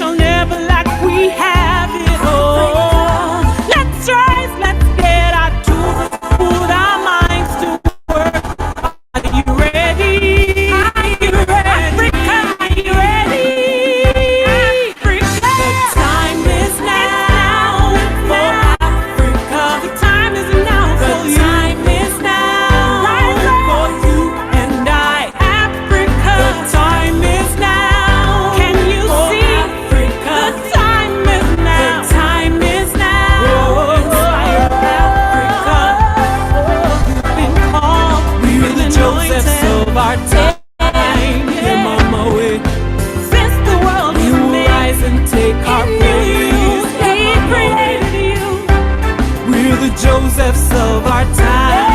shall never lack. We have it all. Let's rise, let's get our tools, put our minds to work. Are you ready? Are you ready? Africa, are you ready? Africa. The time is now for Africa. The time is now for you. The time is now for you and I. Africa. The time is now. Can you see? Africa. The time is now. The time is now. Inspire Africa. You've been called. We're the Josephs of our time. Yeah, mama, wait. Since the world we will rise and take our place. He created you. We're the Josephs of our time.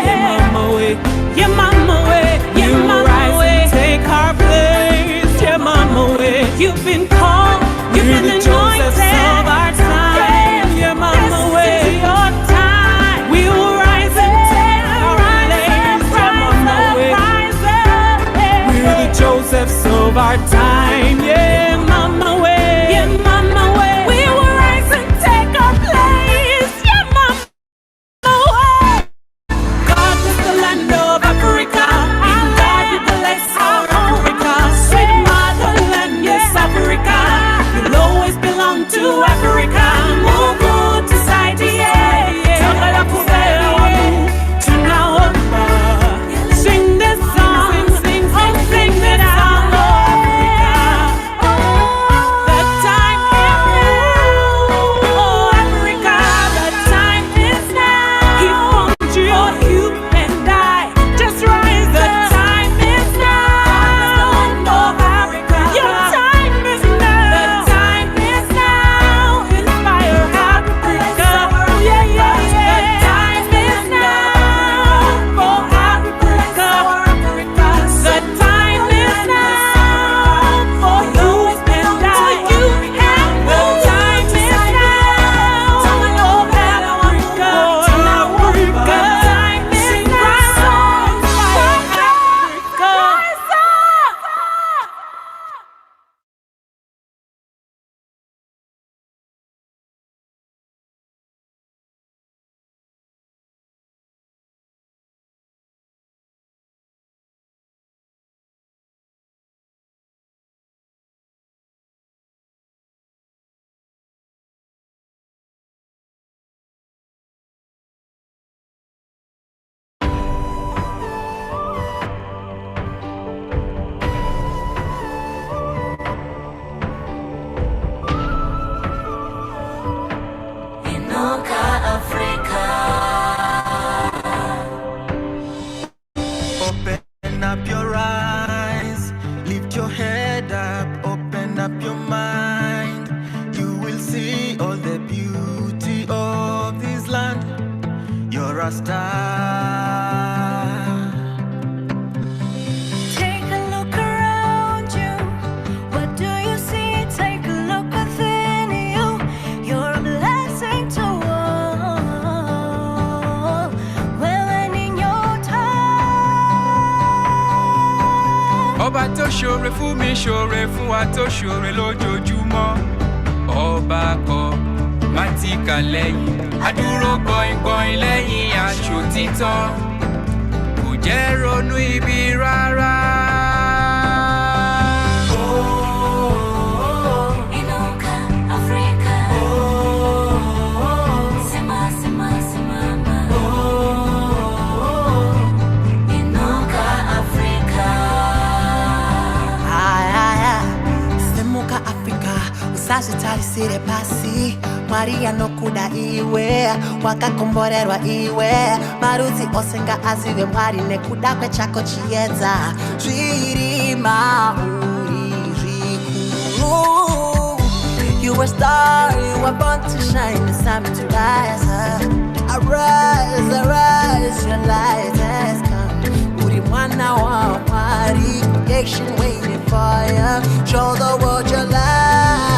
Yeah, mama, wait. Yeah, mama, wait. Yeah, mama, rise and take our place. Yeah, mama, wait. You've been called. You've been anointed. Josephs of our time. Yeah, mama, wait. This is your time. We will rise and take our place. Yeah, mama, wait. We're the Josephs of our time. Yeah, mama, wait. Yeah, mama, wait. We will rise and take our place. Yeah, mama, wait. God is the land of Africa. In God we bless our Africa. Sweet motherland, yes, Africa. You'll always belong to Africa. Mungu tusaidie. Tangala kubela wangu. Tunaomba. Sing this song. Sing that song of Africa. The time is now. Oh, Africa. The time is now. He formed you and I. Just rise. The time is now. Oh, Africa. Your time is now. The time is now. Inspire Africa. Yeah, yeah, yeah. The time is now for Africa. The time is now for you and I. The time is now for Africa. The time is now for Inuka Africa. Open up your eyes, lift your head up, open up your mind. You will see all the beauty of this land. You're a star. Take a look around you. What do you see? Take a look within you. You're a blessing to all. When in your time. Ọba tó ṣoore fún mi ṣoore fún wa tó ṣoore lójoojúmọ́. Ọba kọ má ti kà lẹ́yìn. Adúró gbọ̀ngbọ̀n lẹ́yìn aṣòtítọ́. Kò jẹ́ ronú ibi rárá. Inuka Africa. Sema, sema, simama. Inuka Africa. Semuka Africa, usazitali sire pasi. Maria no kuda iwe, wakakomborerwa iwe. Maruti osenga azive mwari nekuda kwe chako chiedza. Zvirima uri zvikuru. You were a star, you were born to shine. It's time to rise. Arise, arise, your light has come. Uri mwana wa mwari, creation waiting for you. Show the world your light.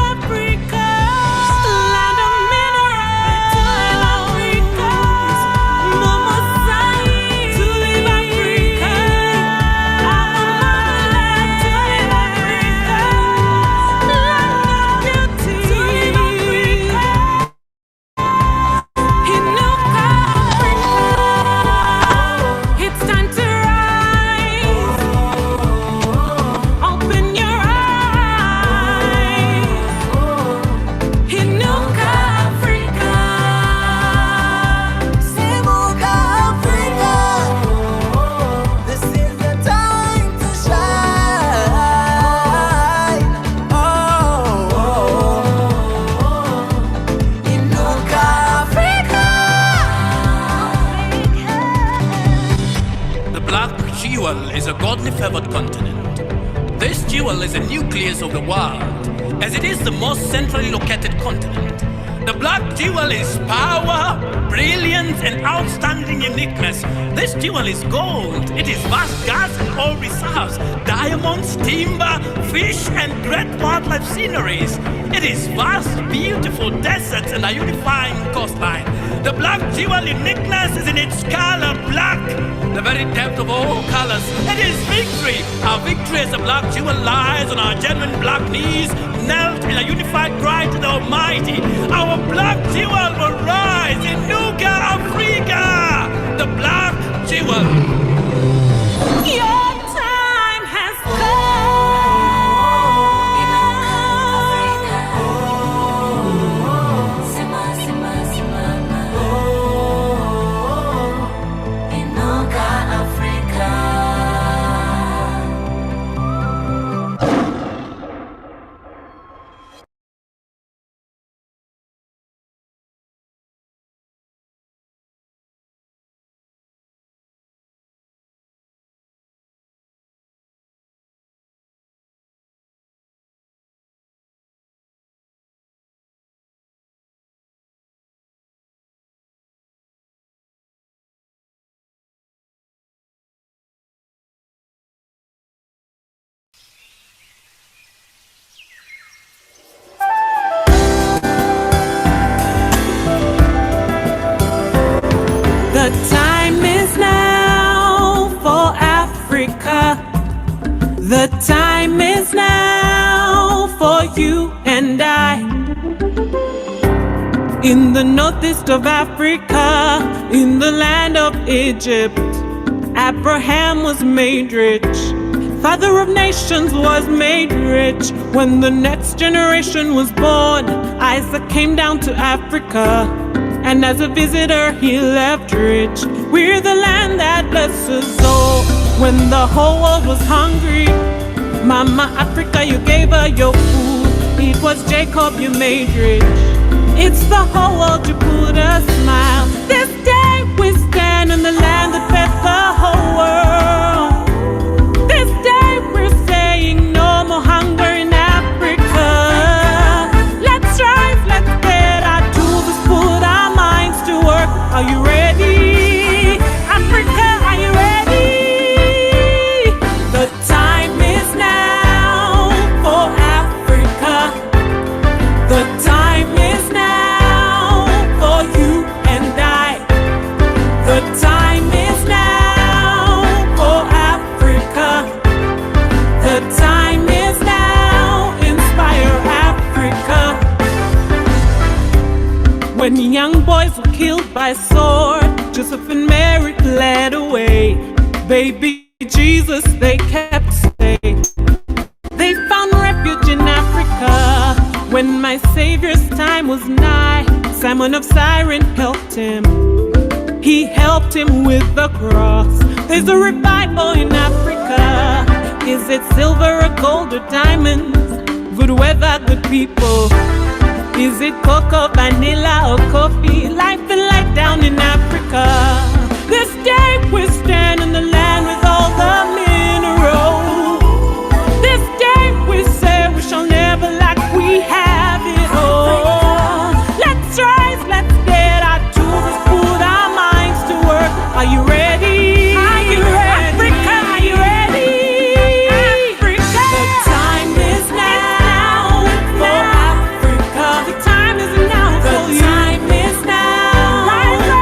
Africa. a godly favored continent. This jewel is the nucleus of the world, as it is the most centrally located continent. The black jewel is power, brilliance, and outstanding uniqueness. This jewel is gold. It is vast gas and oil reserves, diamonds, timber, fish, and great wildlife sceneries. It is vast, beautiful deserts and a unifying coastline. The black jewel uniqueness is in its color black, the very depth of all colors. It is victory. Our victory as a black jewel lies on our genuine black knees, knelt in a unified cry to the Almighty. Our black jewel will rise in Nuga, Africa. The black jewel. Your time has The time is now for Africa. The time is now for you and I. In the northeast of Africa, in the land of Egypt, Abraham was made rich. Father of nations was made rich. When the next generation was born, Isaac came down to Africa. And as a visitor, he left rich. We're the land that blesses all. When the whole world was hungry, Mama Africa, you gave her your food. It was Jacob you made rich. It's the whole world you put a smile. This day we stand in the land that fed the whole world. This day we're saying no more hunger in Africa. Let's rise, let's get our tools, put our minds to work. Are you ready? Africa, are you ready? The time is now for Africa. The time is now for you and I. The time is now for Africa. The time is now, inspire Africa. When young boys were killed by sword, Joseph and Mary led away. Baby Jesus they kept safe. They found refuge in Africa. When my Savior's time was nigh, Simon of Cyrene helped him. He helped him with the cross. There's a revival in Africa. Is it silver or gold or diamonds? Good weather, good people. Is it cocoa, vanilla or coffee? Life and light down in Africa. This day we stand in the land with all the minerals. This day we say we shall never lack, we have it all. Let's rise, let's get our tools, put our minds to work. Are you ready? Are you ready? Africa, are you ready? Africa. The time is now for Africa. The time is now for you. The time is now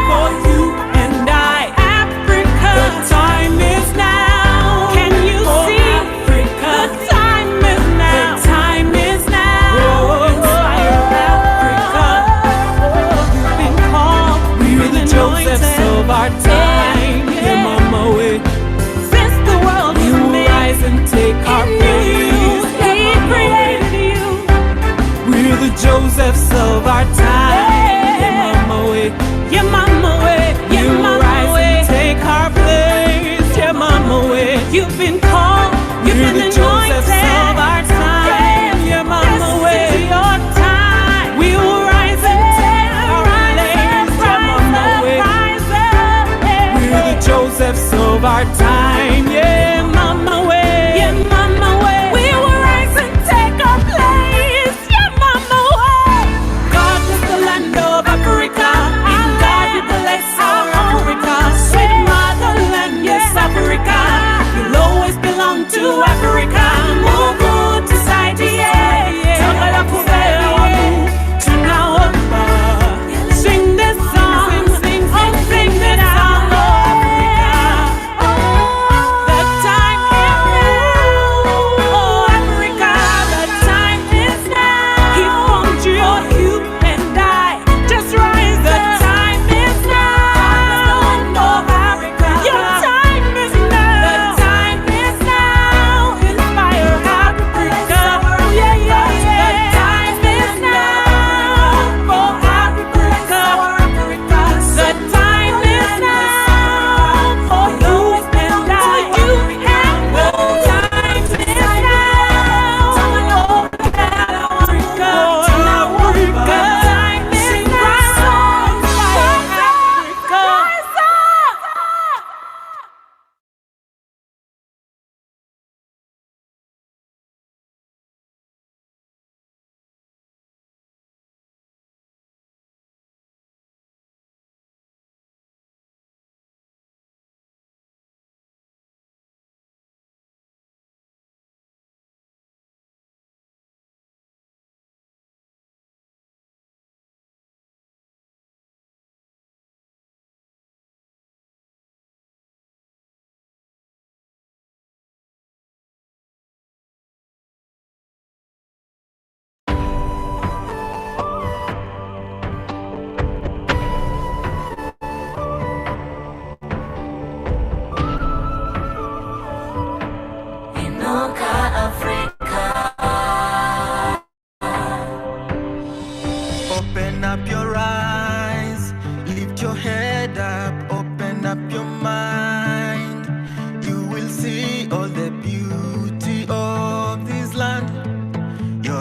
for you and I. Africa. The time is now. Can you see? Africa. The time is now. The time is now. Inspire Africa. You've been called. We're the Josephs of our time. Your mama way. Since the world you rise and take our place. He created you. We're the Josephs of our time. Your mama way. Your mama way. Your mama way. Take our place. Your mama way. You've been called. You've been the Josephs of our time. Your mama way. Your time. We will rise and take our place. Your mama way. We're the Josephs of our time. Yeah, mama.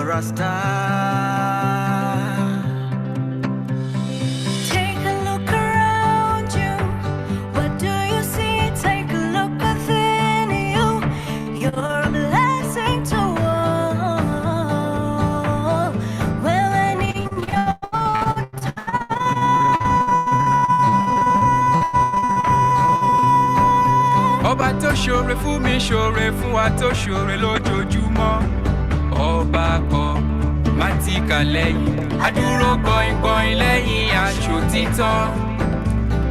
you're a star. Take a look around you. What do you see? Take a look within you. You're a blessing to all. Well, and in your ọba tó ṣoore fún mi ṣoore fún wa tó ṣoore lójoojúmọ́ ọba kọ má ti kà lẹ́yìn adúró gbọ̀ngbọ̀n lẹ́yìn aṣòtítọ́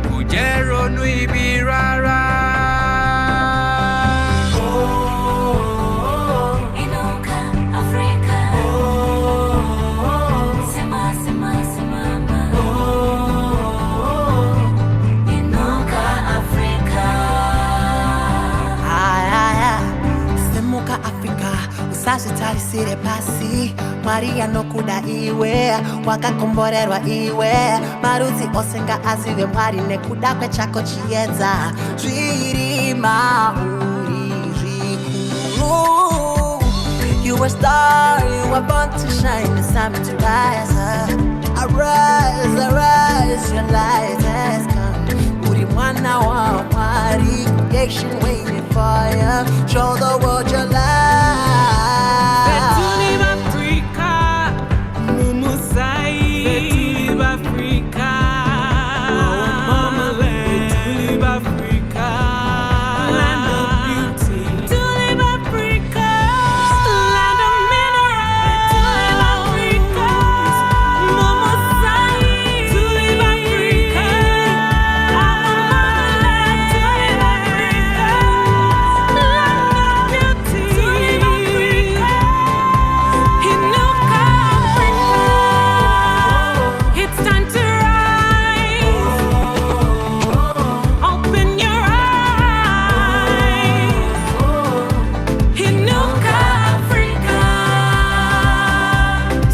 kò jẹ́ ronú ibi rárá. Inuka Africa. Sema, sema, simama. Inuka Africa. Semuka Afrika usashitarisire pasi Maria no kuda iwe wakakomborerwa iwe marudzi osenga azive mwari nekuda kwechako chiedza zviri mauri zvikuru. You a star, you were born to shine, it's time to rise up. Arise, arise, your light has come. Uri mwana wa mwari, creation waiting for you. Show the world your light. Betulib Africa, Mumusai. Betulib Africa, Mamaland. Betulib Africa, land of beauty. Betulib Africa, land of minerals. Betulib Africa, Mumusai. Betulib Africa, our mamaland. Betulib Africa, land of beauty. Betulib Africa, Inuka Africa. It's time to rise. Open your eyes. Inuka Africa.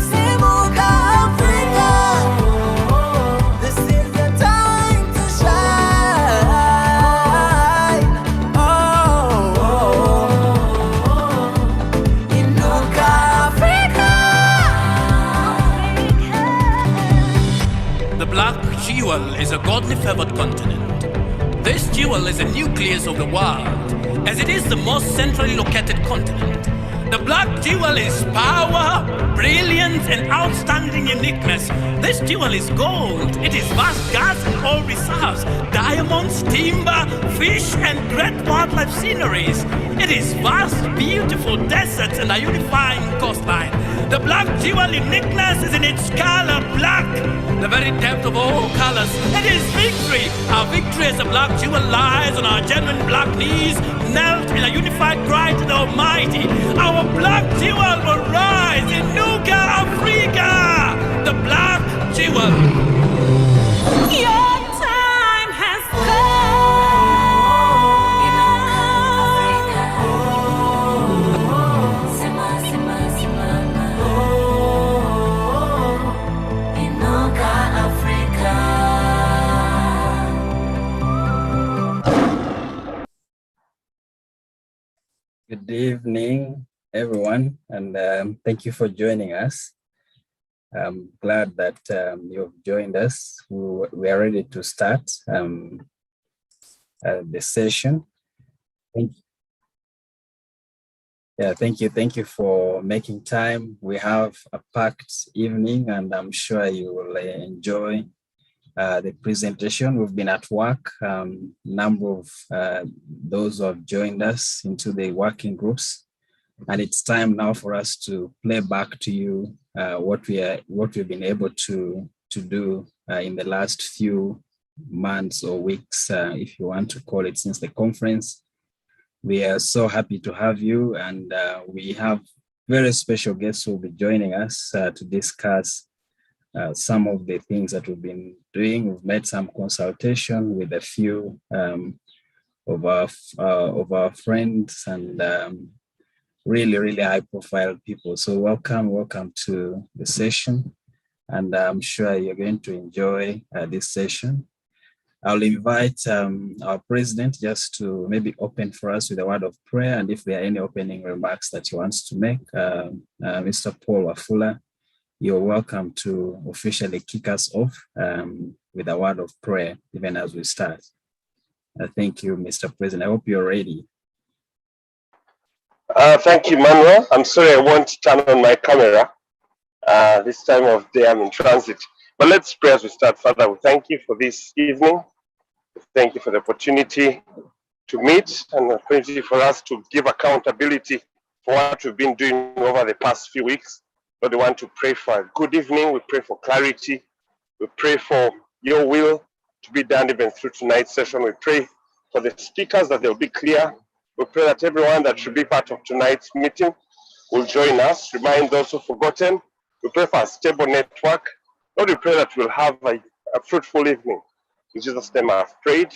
Semuka Africa, this is the time to shine. Inuka Africa. The black jewel is a godly favored continent. This jewel is the nucleus of the world, as it is the most centrally located continent. The black jewel is power, brilliance, and outstanding uniqueness. This jewel is gold. It is vast gas and oil reserves, diamonds, timber, fish, and great wildlife sceneries. It is vast, beautiful deserts and a unifying coastline. The black jewel uniqueness is in its color black, the very depth of all colors. It is victory. Our victory as a black jewel lies on our genuine black knees, knelt in a unified cry to the Almighty. Our black jewel will rise in Nuka Africa. The black jewel. Your time has come. Sema, sema, simama. Inuka Africa. Good evening, everyone, and thank you for joining us. I'm glad that you've joined us. We are ready to start the session. Thank you for making time. We have a packed evening, and I'm sure you will enjoy the presentation. We've been at work. Number of those who have joined us into the working groups, and it's time now for us to play back to you what we've been able to do in the last few months or weeks, if you want to call it, since the conference. We are so happy to have you, and we have very special guests who will be joining us to discuss some of the things that we've been doing. We've made some consultation with a few of our friends and really high-profile people. So welcome to the session, and I'm sure you're going to enjoy this session. I'll invite our president just to maybe open for us with a word of prayer. And if there are any opening remarks that he wants to make, Mr. Paul Wafula, you're welcome to officially kick us off with a word of prayer, even as we start. Thank you, Mr. President. I hope you're ready. Thank you, Manuel. I'm sorry I won't turn on my camera. This time of day I'm in transit. But let's pray as we start. Father, we thank you for this evening. Thank you for the opportunity to meet and the opportunity for us to give accountability for what we've been doing over the past few weeks. Lord, we want to pray for a good evening. We pray for clarity. We pray for your will to be done even through tonight's session. We pray for the speakers that they'll be clear. We pray that everyone that should be part of tonight's meeting will join us. Remind those who've forgotten. We pray for a stable network. Lord, we pray that we'll have a fruitful evening. In Jesus' name I've prayed.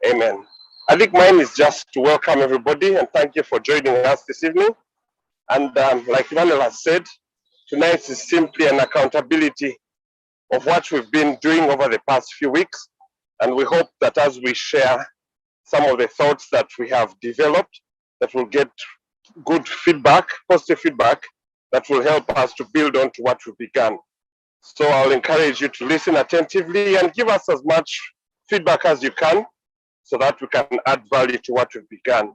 Amen. I think mine is just to welcome everybody and thank you for joining us this evening. And like Emmanuel has said, tonight is simply an accountability of what we've been doing over the past few weeks. And we hope that as we share some of the thoughts that we have developed, that we'll get good feedback, positive feedback, that will help us to build on to what we've begun. So I'll encourage you to listen attentively and give us as much feedback as you can so that we can add value to what we've begun.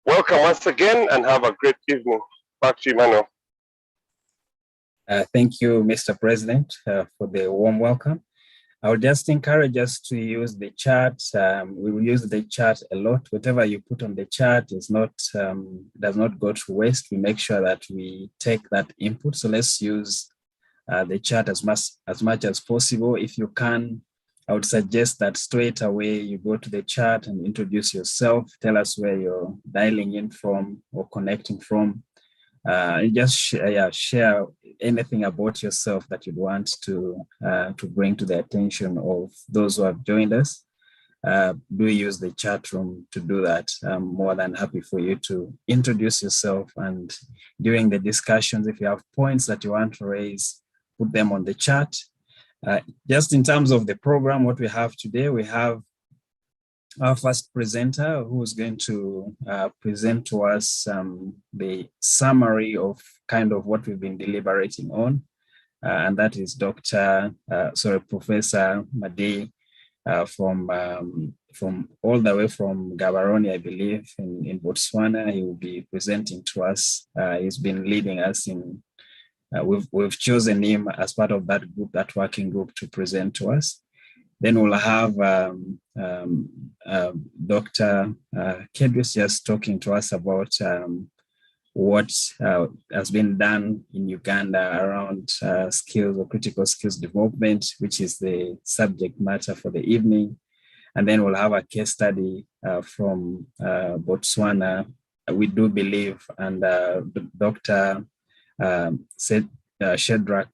Welcome once again and have a great evening. Back to you, Emmanuel. Thank you, Mr. President, for the warm welcome. I would just encourage us to use the chat. We will use the chat a lot. Whatever you put on the chat is not does not go to waste. We make sure that we take that input. So let's use the chat as much as possible. If you can, I would suggest that straight away you go to the chat and introduce yourself. Tell us where you're dialing in from or connecting from. And just share anything about yourself that you'd want to bring to the attention of those who have joined us. Do use the chat room to do that. I'm more than happy for you to introduce yourself, and during the discussions, if you have points that you want to raise, put them on the chat. Just in terms of the program, what we have today, we have our first presenter who is going to present to us the summary of kind of what we've been deliberating on, and that is Professor Madei from all the way from Gaborone, I believe, in Botswana. He will be presenting to us. He's been leading us in. We've chosen him as part of that group, that working group, to present to us. Then we'll have Dr. Kedris just talking to us about what has been done in Uganda around skills or critical skills development, which is the subject matter for the evening. And then we'll have a case study from Botswana, we do believe, and Dr. Shedrack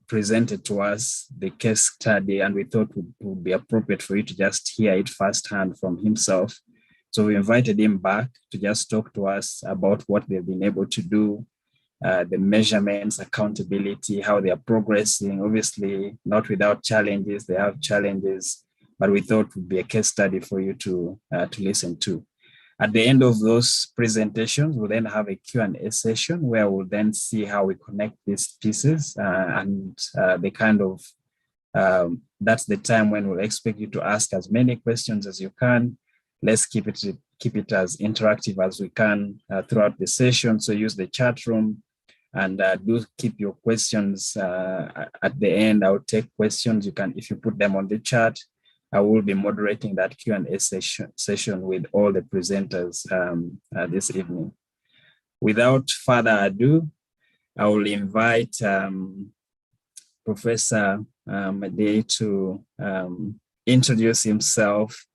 presented to us the case study, and we thought it would be appropriate for you to just hear it firsthand from himself. So we invited him back to just talk to us about what they've been able to do, the measurements, accountability, how they are progressing. Obviously, not without challenges. They have challenges, but we thought it would be a case study for you to listen to. At the end of those presentations, we'll then have a Q&A session where we'll then see how we connect these pieces and the kind of, that's the time when we'll expect you to ask as many questions as you can. Let's keep it as interactive as we can throughout the session. So use the chat room and do keep your questions at the end. I'll take questions. You can, if you put them on the chat, I will be moderating that Q&A session with all the presenters this evening. Without further ado, I will invite Professor Madei to introduce himself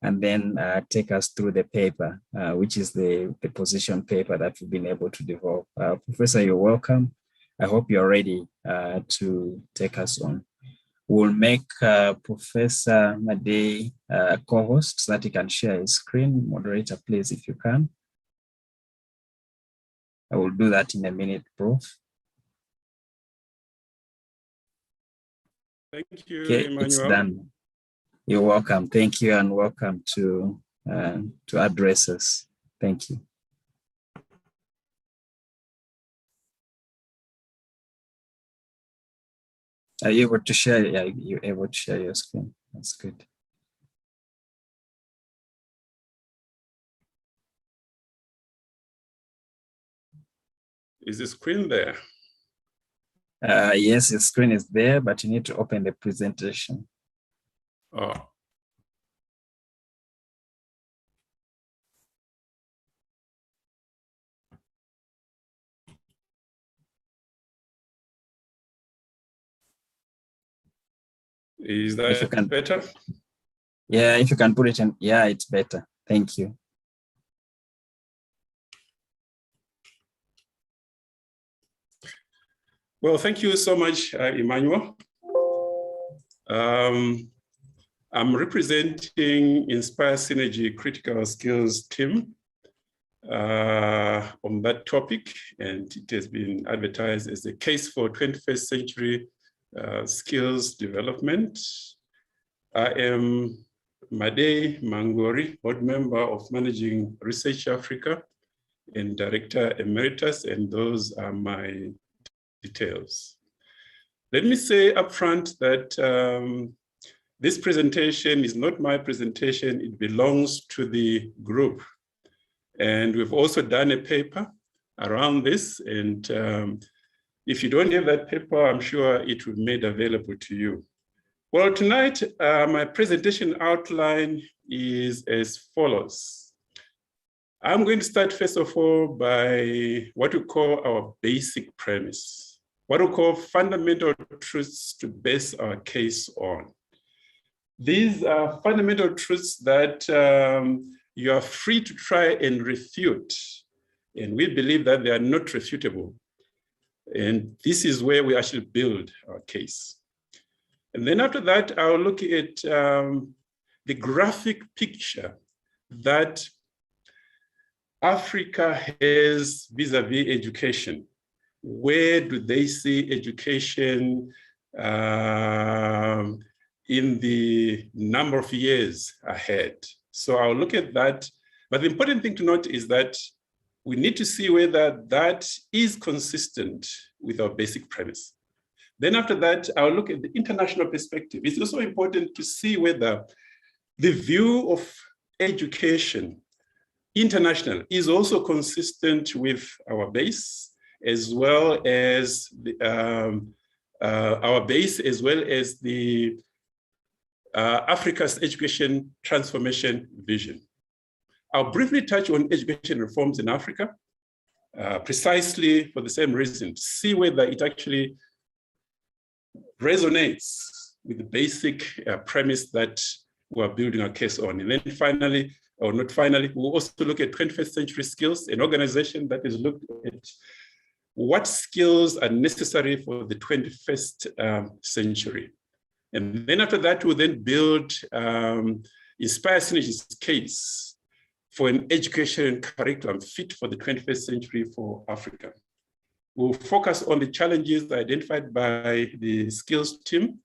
and then take us through the paper, which is the position paper that we've been able to develop. Professor, you're welcome. I hope you're ready to take us on. We'll make Professor Madei a co-host so that he can share his screen. Moderator, please, if you can. I will do that in a minute, Prof. Thank you, Okay, Emmanuel. it's done. You're welcome. Thank you, and welcome to address us. Thank you. Are you able to share? Yeah, you're able to share your screen. That's good. Is the screen there? Yes, the screen is there, but you need to open the presentation. Oh. Is that better? Yeah, if you can put it in, yeah, it's better. Thank you. Well, thank you so much, Emmanuel. I'm representing Inspire Synergy Critical Skills team on that topic, and it has been advertised as a case for 21st century skills development. I am Made Mangori, board member of Managing Research Africa and Director Emeritus, and those are my details. Let me say upfront that this presentation is not my presentation, it belongs to the group. And we've also done a paper around this, and if you don't have that paper, I'm sure it will be made available to you. Well, tonight, my presentation outline is as follows. I'm going to start first of all by what we call our basic premise, what we call fundamental truths to base our case on. These are fundamental truths that you are free to try and refute, and we believe that they are not refutable. And this is where we actually build our case. And then after that, I'll look at the graphic picture that Africa has vis-a-vis education. Where do they see education in the number of years ahead? So I'll look at that. But the important thing to note is that we need to see whether that is consistent with our basic premise. Then after that, I'll look at the international perspective. It's also important to see whether the view of education international is also consistent with our base, as well as our base, as well as the Africa's education transformation vision. I'll briefly touch on education reforms in Africa, precisely for the same reason, to see whether it actually resonates with the basic premise that we're building our case on. And then finally, or not finally, we'll also look at 21st century skills, an organization that is looking at what skills are necessary for the 21st century. And then after that, we'll then build Inspire Synergy's case for an education curriculum fit for the 21st century for Africa. We'll focus on the challenges identified by the skills team,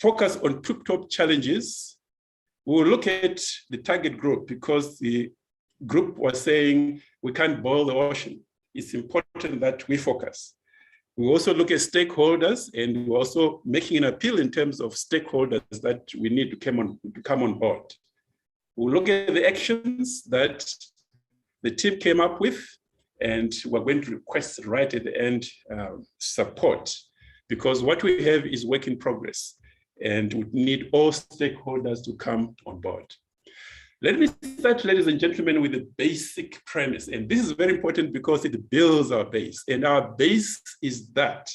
focus on two top challenges. We'll look at the target group because the group was saying we can't boil the ocean. It's important that we focus. We also look at stakeholders, and we're also making an appeal in terms of stakeholders that we need to come on board. We'll look at the actions that the team came up with, and we're going to request right at the end support, because what we have is work in progress, and we need all stakeholders to come on board. Let me start, ladies and gentlemen, with the basic premise. And this is very important because it builds our base. And our base is that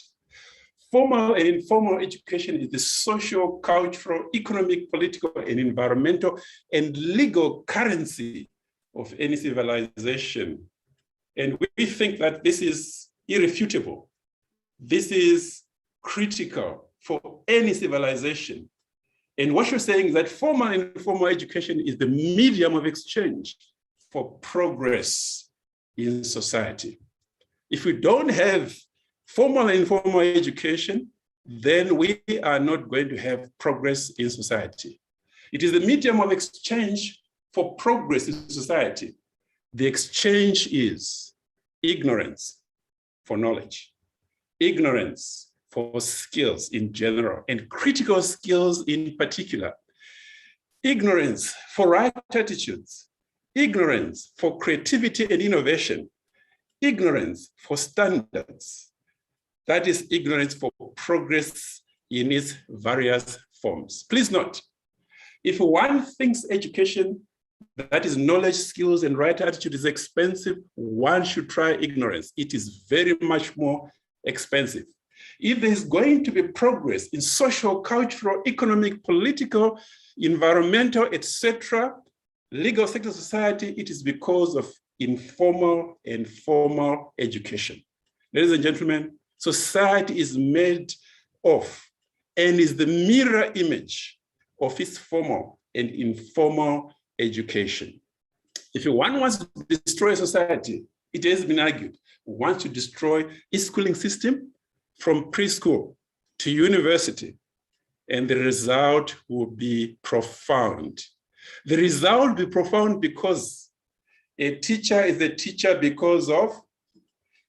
formal and informal education is the social, cultural, economic, political, and environmental and legal currency of any civilization. And we think that this is irrefutable. This is critical for any civilization. And what you're saying is that formal and informal education is the medium of exchange for progress in society. If we don't have formal and informal education, then we are not going to have progress in society. It is the medium of exchange for progress in society. The exchange is ignorance for knowledge, ignorance for skills in general, and critical skills in particular, ignorance for right attitudes, ignorance for creativity and innovation, ignorance for standards. That is ignorance for progress in its various forms. Please note, if one thinks education, that is knowledge, skills, and right attitude is expensive, one should try ignorance. It is very much more expensive. If there is going to be progress in social, cultural, economic, political, environmental, etc., legal sector society, it is because of informal and formal education. Ladies and gentlemen, society is made of and is the mirror image of its formal and informal education. If one wants to destroy society, it has been argued, wants to destroy its schooling system from preschool to university, and the result will be profound. The result will be profound because a teacher is a teacher because of,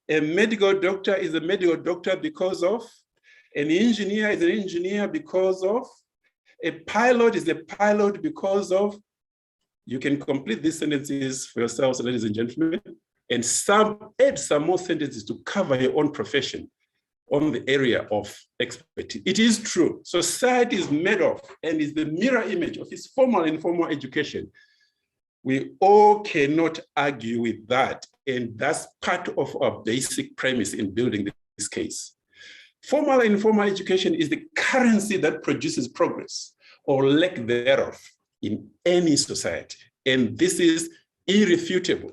a medical doctor is a medical doctor because of, an engineer is an engineer because of, a pilot is a pilot because of. You can complete these sentences for yourselves, ladies and gentlemen, and add some more sentences to cover your own profession on the area of expertise. It is true, society is made of and is the mirror image of its formal and informal education. We all cannot argue with that, and that's part of our basic premise in building this case. Formal and informal education is the currency that produces progress or lack thereof in any society, and this is irrefutable.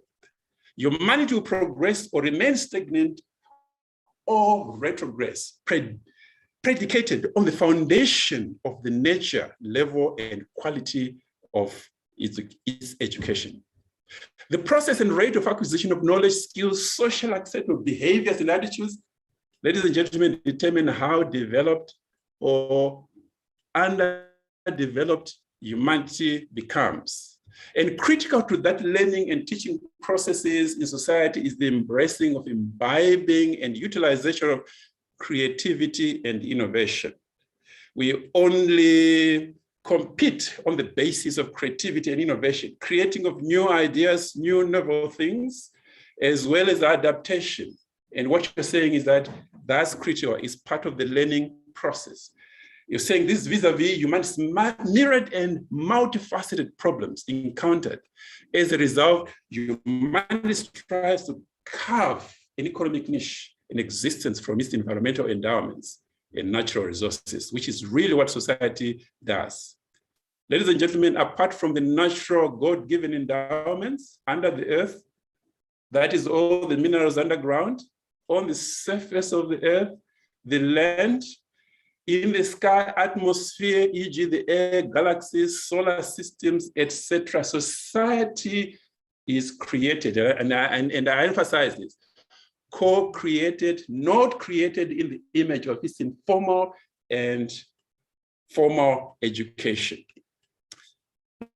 Humanity will progress or remain stagnant or retrogress, predicated on the foundation of the nature, level, and quality of its education. The process and rate of acquisition of knowledge, skills, social acceptance, behaviors, and attitudes, ladies and gentlemen, determine how developed or underdeveloped humanity becomes. And critical to that learning and teaching processes in society is the embracing of imbibing and utilization of creativity and innovation. We only compete on the basis of creativity and innovation, creating of new ideas, new novel things, as well as adaptation. And what you're saying is that that's critical, it's part of the learning process. You're saying this vis-a-vis humanity's myriad and multifaceted problems encountered. As a result, humanity strives to carve an economic niche in existence from its environmental endowments and natural resources, which is really what society does. Ladies and gentlemen, apart from the natural God-given endowments under the earth, that is all the minerals underground, on the surface of the earth, the land, in the sky, atmosphere, e.g. the air, galaxies, solar systems, etc. Society is created, and I emphasize this, co-created, not created in the image of its informal and formal education.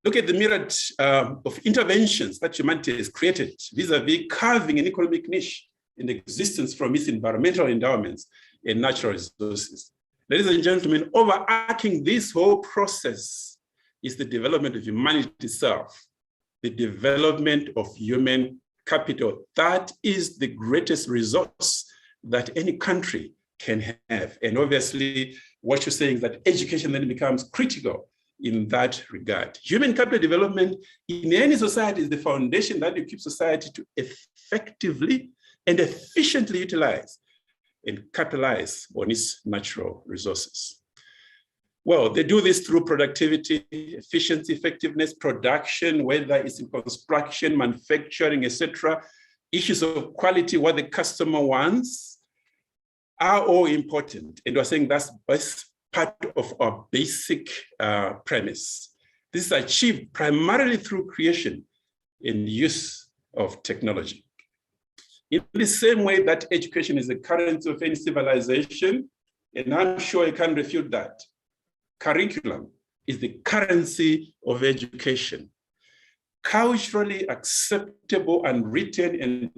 Look at the myriad of interventions that humanity has created vis-a-vis carving an economic niche in existence from its environmental endowments and natural resources. Ladies and gentlemen, overarching this whole process is the development of humanity itself, the development of human capital. That is the greatest resource that any country can have. And obviously, what you're saying is that education then becomes critical in that regard. Human capital development in any society is the foundation that will keep society to effectively and efficiently utilize and capitalize on its natural resources. Well, they do this through productivity, efficiency, effectiveness, production, whether it's in construction, manufacturing, etc. Issues of quality, what the customer wants, are all important. And we're saying that's part of our basic premise. This is achieved primarily through creation and use of technology. In the same way that education is the currency of any civilization, and I'm sure you can refute that. Curriculum is the currency of education. Culturally acceptable and written and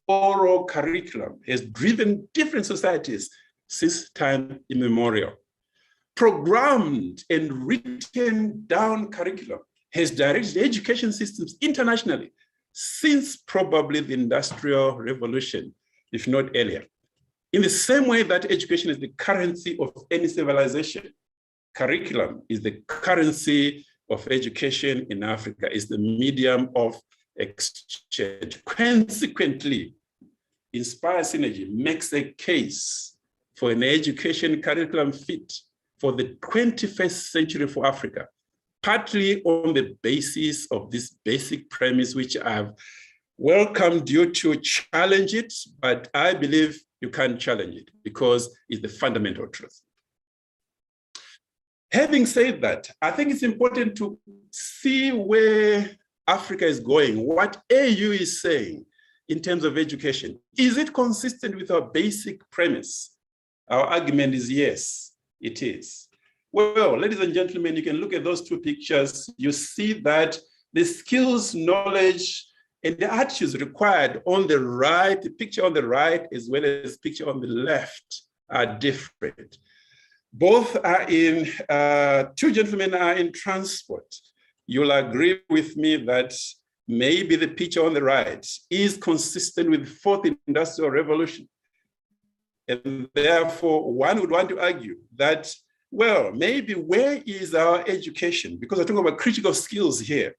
oral curriculum has driven different societies since time immemorial. Programmed and written down curriculum has directed education systems internationally since probably the Industrial Revolution, if not earlier. In the same way that education is the currency of any civilization, curriculum is the currency of education in Africa, is the medium of exchange. Consequently, Inspire Synergy makes a case for an education curriculum fit for the 21st century for Africa, partly on the basis of this basic premise, which I've welcomed you to challenge it, but I believe you can't challenge it because it's the fundamental truth. Having said that, I think it's important to see where Africa is going, what AU is saying in terms of education. Is it consistent with our basic premise? Our argument is yes, it is. Well, ladies and gentlemen, you can look at those two pictures. You see that the skills, knowledge, and the attitudes required on the right, the picture on the right, as well as the picture on the left, are different. Both are in, two gentlemen are in transport. You'll agree with me that maybe the picture on the right is consistent with the fourth industrial revolution. And therefore, one would want to argue that, well, maybe where is our education? Because I talk about critical skills here.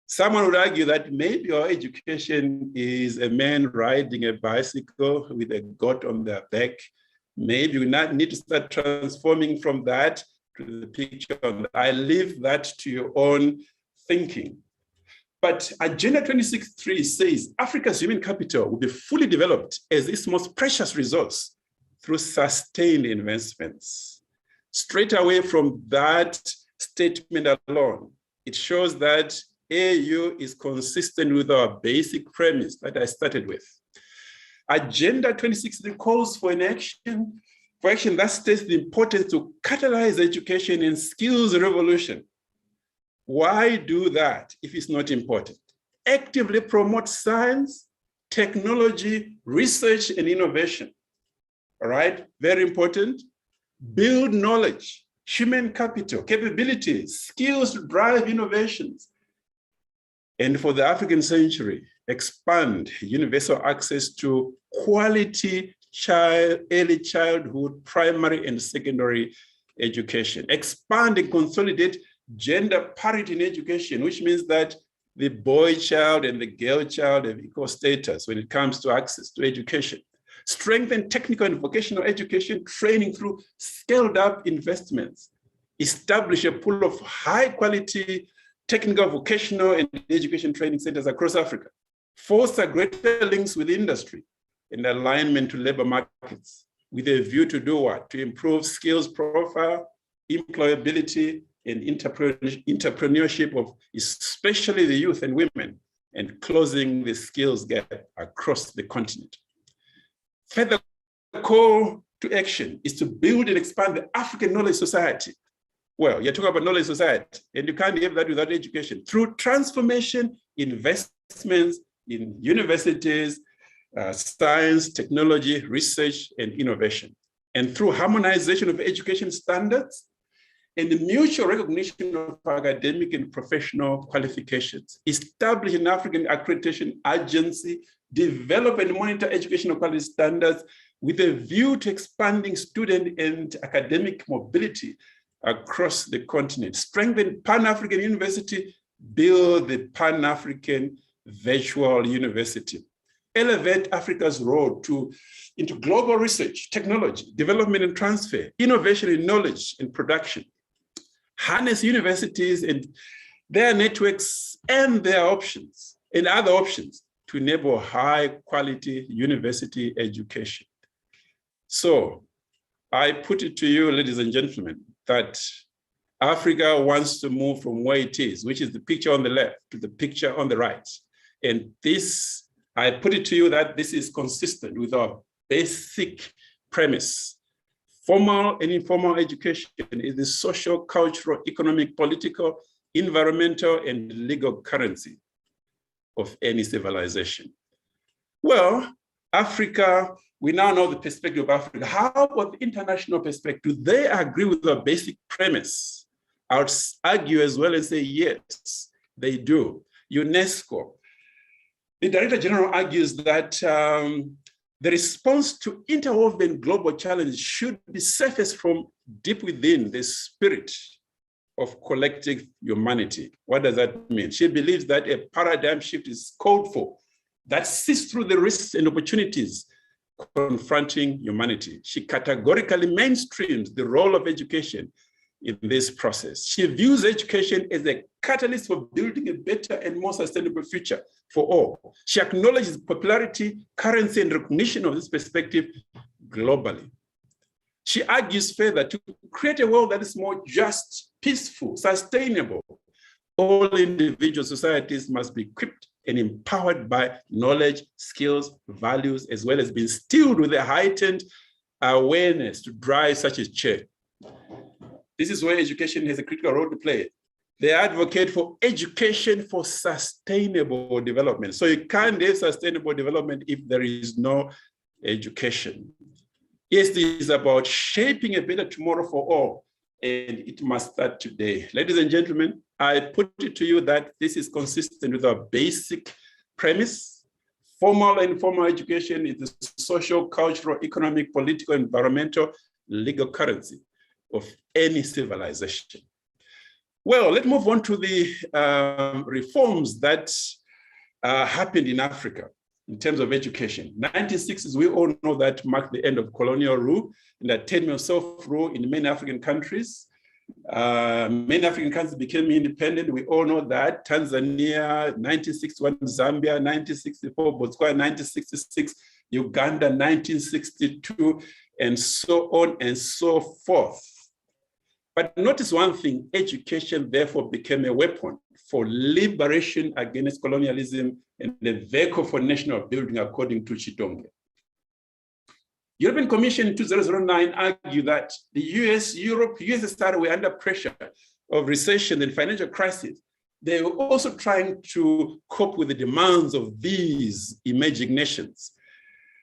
Someone would argue that maybe our education is a man riding a bicycle with a goat on their back. Maybe we need to start transforming from that to the picture. I leave that to your own thinking. But Agenda 26.3 says Africa's human capital will be fully developed as its most precious resource through sustained investments. Straight away from that statement alone, it shows that AU is consistent with our basic premise that I started with. Agenda 26 calls for an action that states the importance to catalyze education and skills revolution. Why do that if it's not important? Actively promote science, technology, research, and innovation. All right, very important. Build knowledge, human capital, capabilities, skills to drive innovations. And for the African century, expand universal access to quality early childhood, primary and secondary education. Expand and consolidate gender parity in education, which means that the boy child and the girl child have equal status when it comes to access to education. Strengthen technical and vocational education training through scaled up investments. Establish a pool of high quality technical, vocational, and education training centers across Africa. Foster greater links with industry and alignment to labor markets with a view to do what? To improve skills profile, employability, and entrepreneurship of especially the youth and women, and closing the skills gap across the continent. Further call to action is to build and expand the African knowledge society. Well, you're talking about knowledge society, and you can't have that without education. Through transformation, investments in universities, science, technology, research, and innovation. And through harmonization of education standards and the mutual recognition of academic and professional qualifications, establish an African accreditation agency, develop and monitor educational quality standards with a view to expanding student and academic mobility across the continent, strengthen Pan-African University, build the Pan-African Virtual University, elevate Africa's role into global research, technology, development and transfer, innovation in knowledge and production, harness universities and their networks and their options and other options to enable high quality university education. So I put it to you, ladies and gentlemen, that Africa wants to move from where it is, which is the picture on the left, to the picture on the right. And this, I put it to you that this is consistent with our basic premise Formal and informal education is the social, cultural, economic, political, environmental, and legal currency of any civilization. Well, Africa, we now know the perspective of Africa. How about the international perspective? Do they agree with the basic premise? I would argue as well and say, yes, they do. UNESCO, the Director General argues that the response to interwoven global challenges should be surfaced from deep within the spirit of collective humanity. What does that mean? She believes that a paradigm shift is called for that sees through the risks and opportunities confronting humanity. She categorically mainstreams the role of education in this process. She views education as a catalyst for building a better and more sustainable future for all. She acknowledges the popularity, currency, and recognition of this perspective globally. She argues further to create a world that is more just, peaceful, sustainable. All individual societies must be equipped and empowered by knowledge, skills, values, as well as being instilled with a heightened awareness to drive such a change. This is where education has a critical role to play. They advocate for education for sustainable development. So you can't have sustainable development if there is no education. Yes, this is about shaping a better tomorrow for all, and it must start today. Ladies and gentlemen, I put it to you that this is consistent with our basic premise. Formal and informal education is the social, cultural, economic, political, environmental, legal currency of any civilization. Well, let's move on to the reforms that happened in Africa in terms of education. 1960s, we all know that marked the end of colonial rule and the attainment of self-rule in many African countries. Many African countries became independent. We all know that. Tanzania, 1961, Zambia, 1964, Botswana, 1966, Uganda, 1962, and so on and so forth. But notice one thing, education therefore became a weapon for liberation against colonialism and the vehicle for national building, according to Chidonge. European Commission in 2009 argued that the US, Europe, USSR were under pressure of recession and financial crisis. They were also trying to cope with the demands of these emerging nations.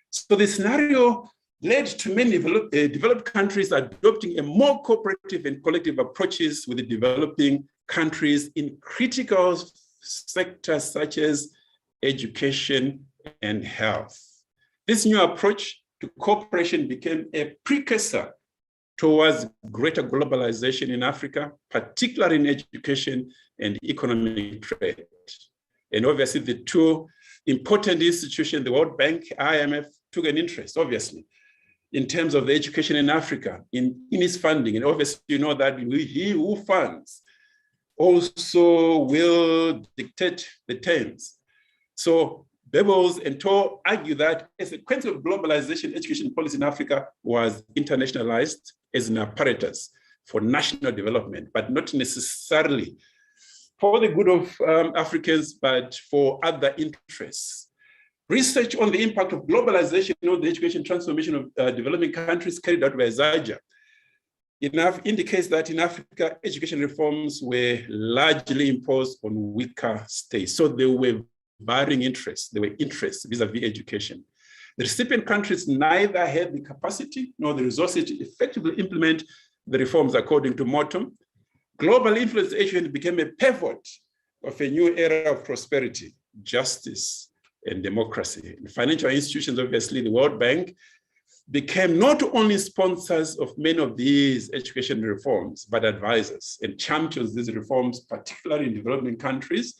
So the scenario led to many developed countries adopting a more cooperative and collective approaches with the developing countries in critical sectors such as education and health. This new approach to cooperation became a precursor towards greater globalization in Africa, particularly in education and economic trade. And obviously the two important institutions, the World Bank, IMF, took an interest, obviously, in terms of the education in Africa, in its funding. And obviously, you know that he who funds also will dictate the terms. So Bebels and Tor argue that as a consequence of globalization, education policy in Africa was internationalized as an apparatus for national development, but not necessarily for the good of Africans, but for other interests. Research on the impact of globalization on the education transformation of developing countries carried out by Zaja indicates that in Africa, education reforms were largely imposed on weaker states. So there were varying interests. There were interests vis-a-vis education. The recipient countries neither had the capacity nor the resources to effectively implement the reforms according to Morton. Global influence education became a pivot of a new era of prosperity, justice, and democracy. And financial institutions, obviously the World Bank, became not only sponsors of many of these education reforms, but advisors and champions these reforms, particularly in developing countries,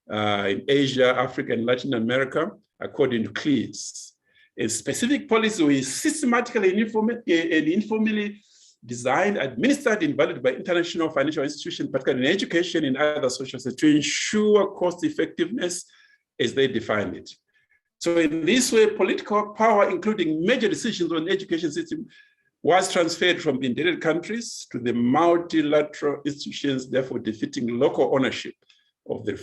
in Asia, Africa, and Latin America, according to Cleese. A specific policy was systematically and informally designed, administered, and valued by international financial institutions, particularly in education and other social sectors, to ensure cost effectiveness as they defined it. So in this way, political power, including major decisions on the education system, was transferred from the indebted countries to the multilateral institutions, therefore defeating local ownership of the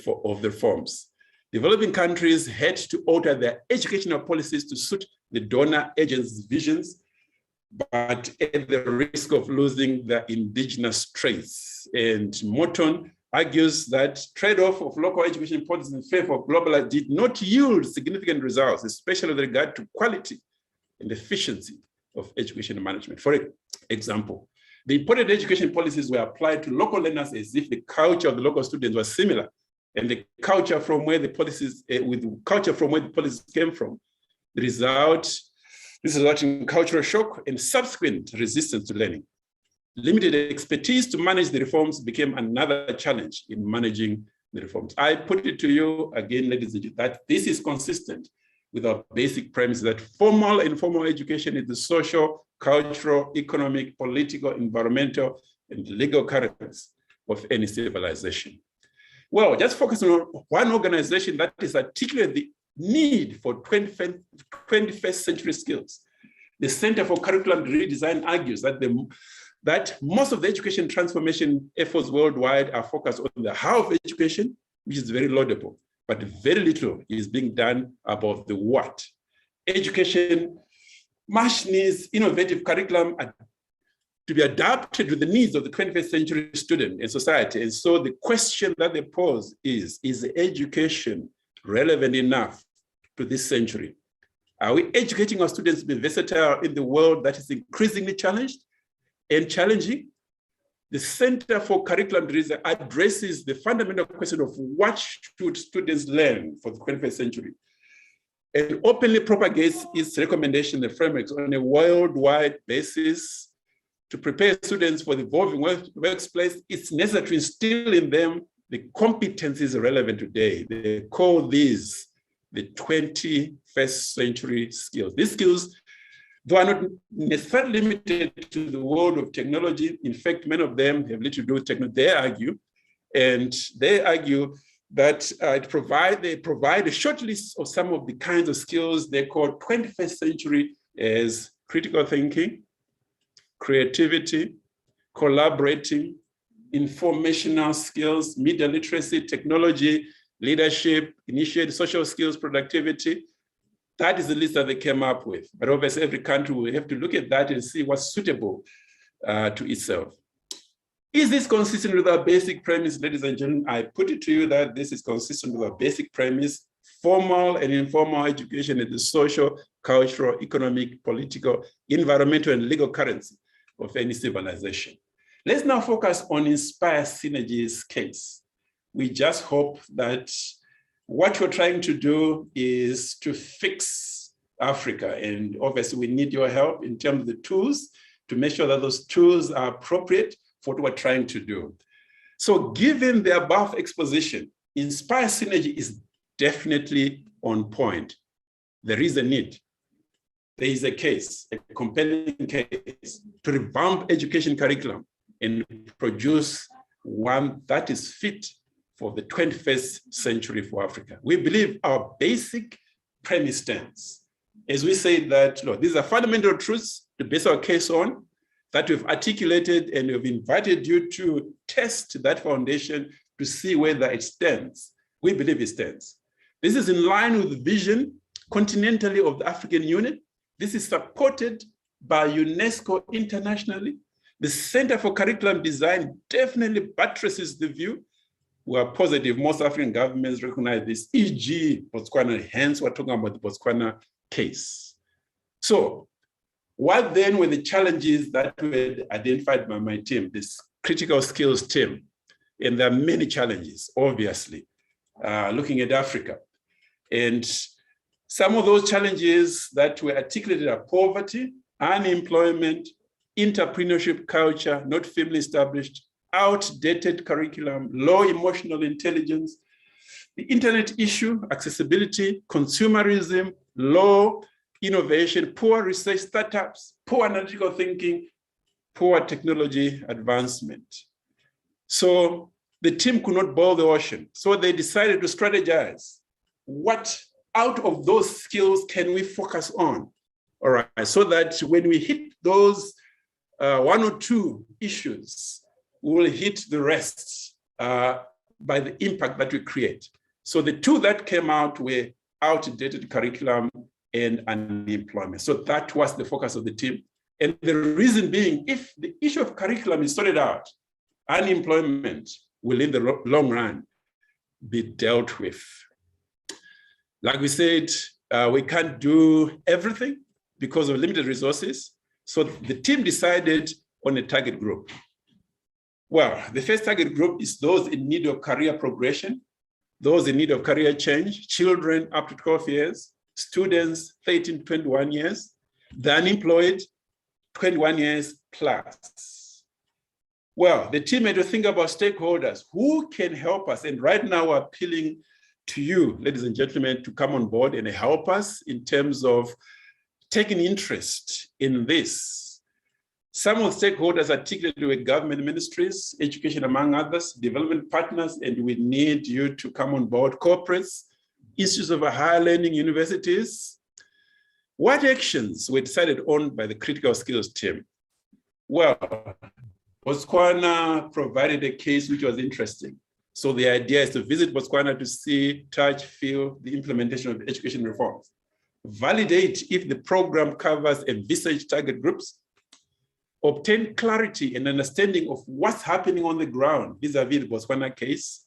reforms. Developing countries had to alter their educational policies to suit the donor agents' visions, but at the risk of losing their indigenous traits. And Morton argues that trade-off of local education policies in favor of global did not yield significant results, especially with regard to quality and efficiency of education management. For example, the imported education policies were applied to local learners as if the culture of the local students was similar, and the culture from where the policies came from. This resulted in cultural shock and subsequent resistance to learning. Limited expertise to manage the reforms became another challenge in managing the reforms. I put it to you again, ladies and gentlemen, that this is consistent with our basic premise that formal and informal education is the social, cultural, economic, political, environmental, and legal currents of any civilization. Well, just focus on one organization that is articulating the need for 21st century skills. The Center for Curriculum Redesign argues that most of the education transformation efforts worldwide are focused on the how of education, which is very laudable, but very little is being done about the what. Education much needs innovative curriculum to be adapted to the needs of the 21st century student and society. And so the question that they pose is education relevant enough to this century? Are we educating our students to be versatile in the world that is increasingly challenged and challenging? The Center for Curriculum Redesign addresses the fundamental question of what should students learn for the 21st century, and openly propagates its recommendation and frameworks on a worldwide basis to prepare students for the evolving workplace. It's necessary to instill in them the competencies relevant today. They call these the 21st century skills. These skills, though, are not necessarily limited to the world of technology. In fact, many of them have little to do with technology. They argue that they provide a short list of some of the kinds of skills they call 21st century as critical thinking, creativity, collaborating, informational skills, media literacy, technology, leadership, initiative, social skills, productivity. That is the list that they came up with. But obviously every country will have to look at that and see what's suitable to itself. Is this consistent with our basic premise, ladies and gentlemen? I put it to you that this is consistent with our basic premise. Formal and informal education is the social, cultural, economic, political, environmental, and legal currency of any civilization. Let's now focus on Inspire Synergy's case. We just hope that what we're trying to do is to fix Africa. And obviously we need your help in terms of the tools to make sure that those tools are appropriate for what we're trying to do. So given the above exposition, Inspire Synergy is definitely on point. There is a need. There is a case, a compelling case to revamp education curriculum and produce one that is fit for the 21st century for Africa. We believe our basic premise stands. As we say that, look, these are fundamental truths to base our case on, that we've articulated, and we've invited you to test that foundation to see whether it stands. We believe it stands. This is in line with the vision continentally of the African Union. This is supported by UNESCO internationally. The Center for Curriculum Design definitely buttresses the view. We are positive most African governments recognize this, e.g. Botswana, hence we're talking about the Botswana case. So what then were the challenges that were identified by my team, this critical skills team? And there are many challenges, obviously, looking at Africa. And some of those challenges that were articulated are poverty, unemployment, entrepreneurship culture, not firmly established, outdated curriculum, low emotional intelligence, the internet issue, accessibility, consumerism, low innovation, poor research startups, poor analytical thinking, poor technology advancement. So the team could not boil the ocean. So they decided to strategize. What out of those skills can we focus on? All right, so that when we hit those one or two issues, we will hit the rest by the impact that we create. So the two that came out were outdated curriculum and unemployment. So that was the focus of the team. And the reason being, if the issue of curriculum is sorted out, unemployment will in the long run be dealt with. Like we said, we can't do everything because of limited resources. So the team decided on a target group. Well, the first target group is those in need of career progression, those in need of career change, children up to 12 years, students 13 to 21 years, the unemployed 21 years plus. Well, the team had to think about stakeholders who can help us. And right now we're appealing to you, ladies and gentlemen, to come on board and help us in terms of taking interest in this. Some of the stakeholders articulated with government ministries, education among others, development partners, and we need you to come on board, corporates, institutes of higher learning, universities. What actions were decided on by the critical skills team? Well, Botswana provided a case which was interesting. So the idea is to visit Botswana to see, touch, feel the implementation of education reforms, validate if the program covers envisaged target groups, obtain clarity and understanding of what's happening on the ground vis-a-vis the Botswana case,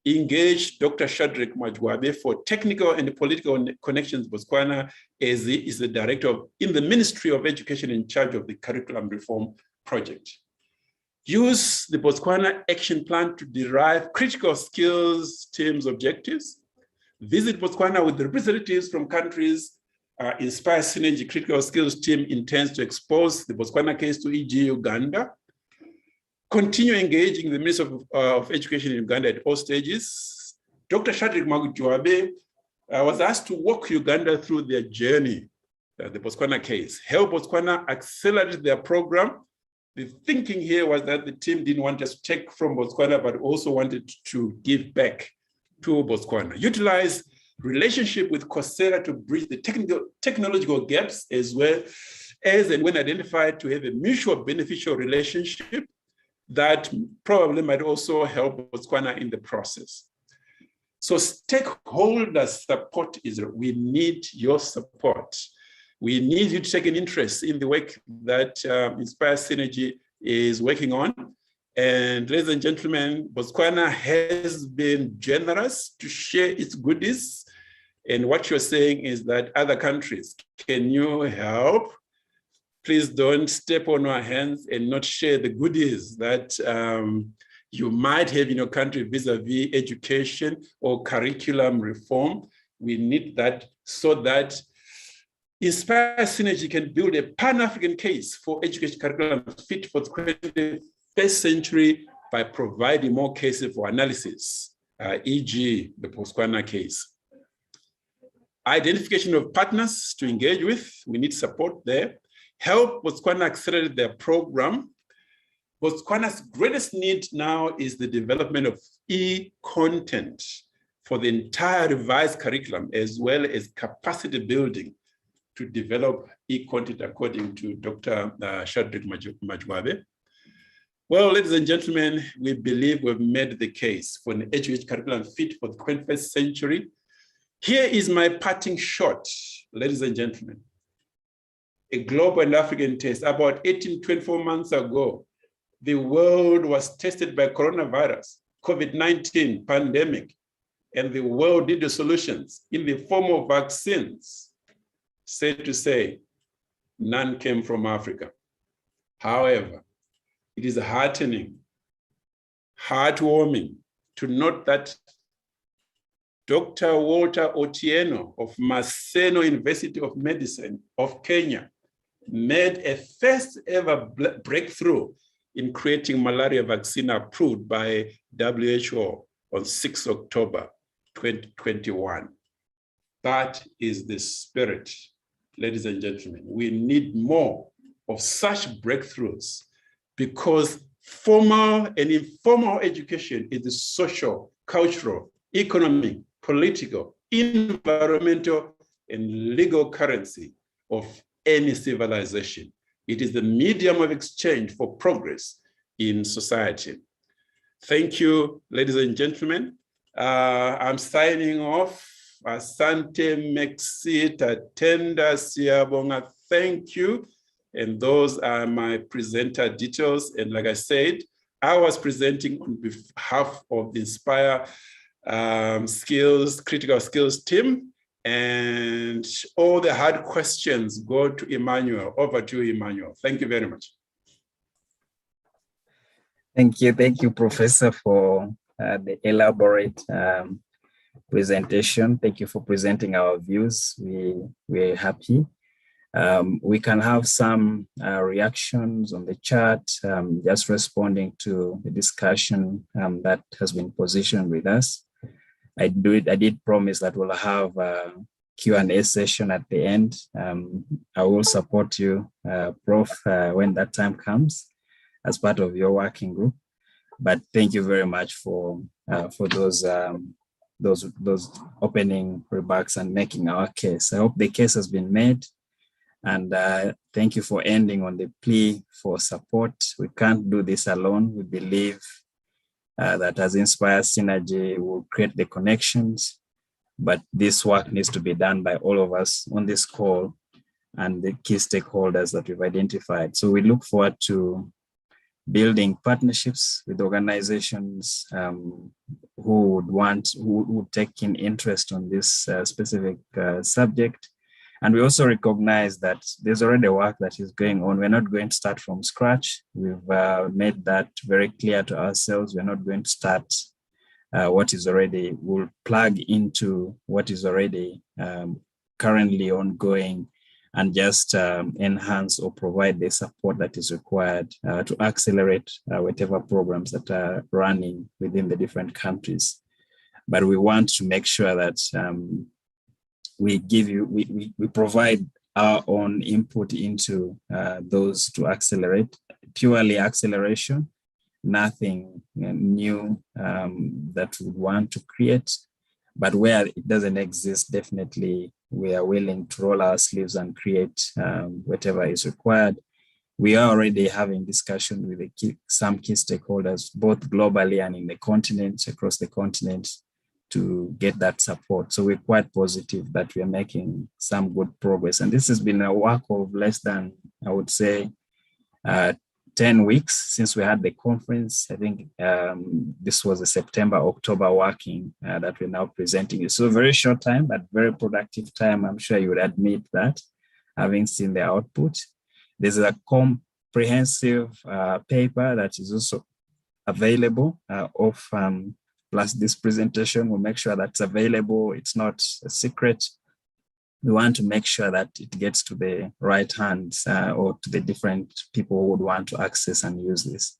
engage Dr. Shadrack Majwabe for technical and political connections Botswana, as he is the director in the Ministry of Education in charge of the curriculum reform project. Use the Botswana action plan to derive critical skills team's objectives. Visit Botswana with representatives from countries. Inspire Synergy Critical Skills team intends to expose the Botswana case to e.g. Uganda. Continue engaging the Minister of Education in Uganda at all stages. Dr. Shadrack Majwabe was asked to walk Uganda through their journey, the Botswana case, help Botswana accelerate their program. The thinking here was that the team didn't want us to take from Botswana, but also wanted to give back to Botswana. Utilize relationship with Coursera to bridge the technological gaps, as well as and when identified to have a mutual beneficial relationship that probably might also help Botswana in the process. So stakeholder support is, we need your support. We need you to take an interest in the work that Inspire Synergy is working on. And ladies and gentlemen, Botswana has been generous to share its goodies. And what you're saying is that other countries, can you help? Please don't step on our hands and not share the goodies that you might have in your country vis-a-vis education or curriculum reform. We need that so that Inspire Synergy can build a Pan-African case for education curriculum fit for the 21st century by providing more cases for analysis, e.g. the Botswana case. Identification of partners to engage with, we need support there. Help Botswana accelerate their program. Botswana's greatest need now is the development of e-content for the entire revised curriculum, as well as capacity building to develop e-content according to Dr. Shadrack Majwabe. Well, ladies and gentlemen, we believe we've made the case for an education curriculum fit for the 21st century. Here is my parting shot, ladies and gentlemen. A global and African test. About 18, 24 months ago, the world was tested by coronavirus, COVID-19 pandemic, and the world did the solutions in the form of vaccines. Sad to say, none came from Africa. However, it is heartening, heartwarming to note that Dr. Walter Otieno of Maseno University of Medicine of Kenya made a first ever breakthrough in creating malaria vaccine approved by WHO on 6 October 2021. That is the spirit, ladies and gentlemen. We need more of such breakthroughs because formal and informal education is the social, cultural, economic, political, environmental, and legal currency of any civilization. It is the medium of exchange for progress in society. Thank you, ladies and gentlemen. I'm signing off. Asante Mexit Atenda Siabonga. Thank you. And those are my presenter details. And like I said, I was presenting on behalf of the Inspire critical skills team, and all the hard questions go to Emmanuel. Over to you, Emmanuel. Thank you very much. Thank you, Professor, for the elaborate presentation. Thank you for presenting our views. We're happy. We can have some reactions on the chat, just responding to the discussion that has been positioned with us. I did promise that we'll have a Q&A session at the end. I will support you, Prof, when that time comes as part of your working group. But thank you very much for those opening remarks and making our case. I hope the case has been made. And thank you for ending on the plea for support. We can't do this alone. We believe that as Inspire Synergy, will create the connections, but this work needs to be done by all of us on this call and the key stakeholders that we've identified. So we look forward to building partnerships with organizations who would take in interest on this specific subject. And we also recognize that there's already work that is going on. We're not going to start from scratch. We've made that very clear to ourselves. We're not going to start what is already, we'll plug into what is already currently ongoing and just enhance or provide the support that is required to accelerate whatever programs that are running within the different countries. But we want to make sure that we provide our own input into those to accelerate, purely acceleration, nothing new that we want to create, but where it doesn't exist, definitely we are willing to roll our sleeves and create whatever is required. We are already having discussion with some key stakeholders, both globally and in the continent, across the continent, to get that support. So we're quite positive that we are making some good progress. And this has been a work of less than, I would say, 10 weeks since we had the conference. I think this was a September, October working that we're now presenting you. So a very short time, but very productive time. I'm sure you would admit that, having seen the output. There's a comprehensive paper that is also available plus this presentation. We'll make sure that's available. It's not a secret. We want to make sure that it gets to the right hands or to the different people who would want to access and use this.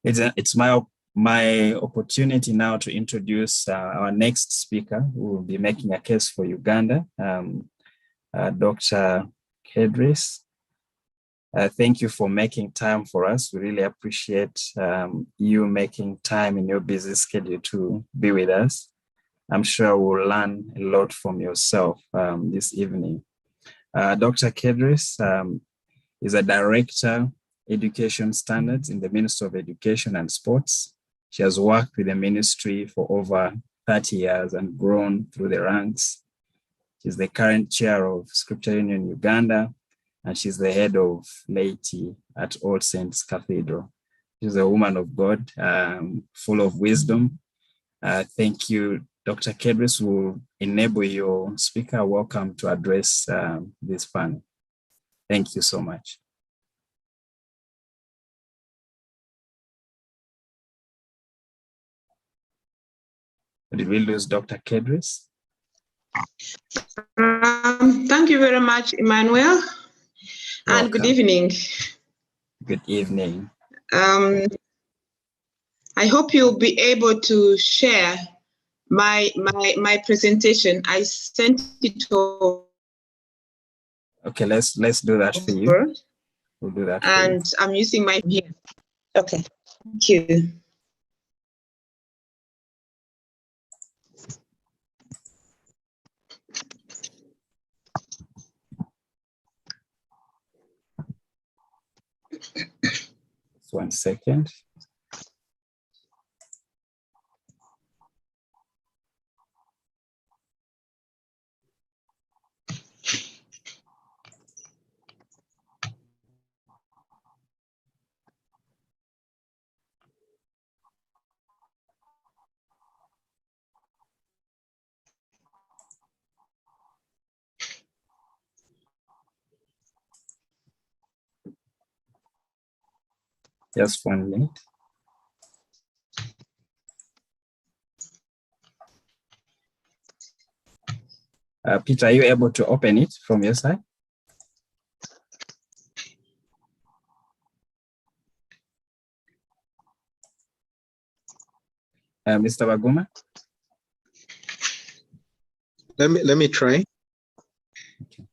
It's my opportunity now to introduce our next speaker, who will be making a case for Uganda, Dr. Kedris. Thank you for making time for us. We really appreciate you making time in your busy schedule to be with us. I'm sure we'll learn a lot from yourself this evening. Dr. Kedris is a Director, Education Standards in the Ministry of Education and Sports. She has worked with the ministry for over 30 years and grown through the ranks. She's the current chair of Scripture Union Uganda, and she's the head of laity at All Saints Cathedral. She's a woman of God, full of wisdom. Thank you, Dr. Kedris. Will enable your speaker. Welcome to address this panel. Thank you so much. Did we lose Dr. Kedris? Thank you very much, Emmanuel. And good evening. Good evening. I hope you'll be able to share my presentation. I sent it over. Okay, let's do that for you. We'll do that. And I'm using my here. Okay, thank you. Just 1 second. Just 1 minute. Peter, are you able to open it from your side? Mr. Baguma? Let me try. Okay.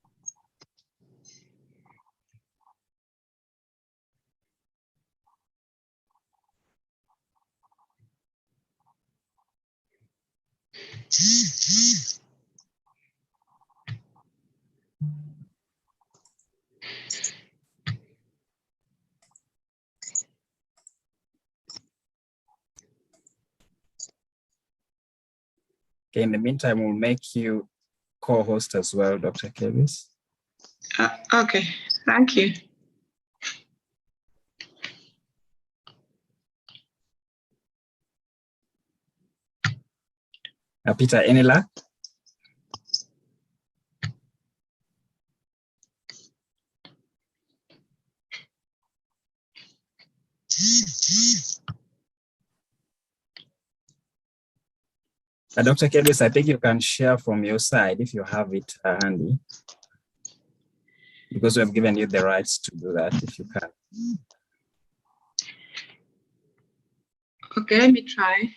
Okay, in the meantime, we'll make you co-host as well, Dr. Kevis. Okay, thank you. Peter, any luck? Dr. Kevis, I think you can share from your side if you have it handy, because we have given you the rights to do that if you can. Okay, let me try.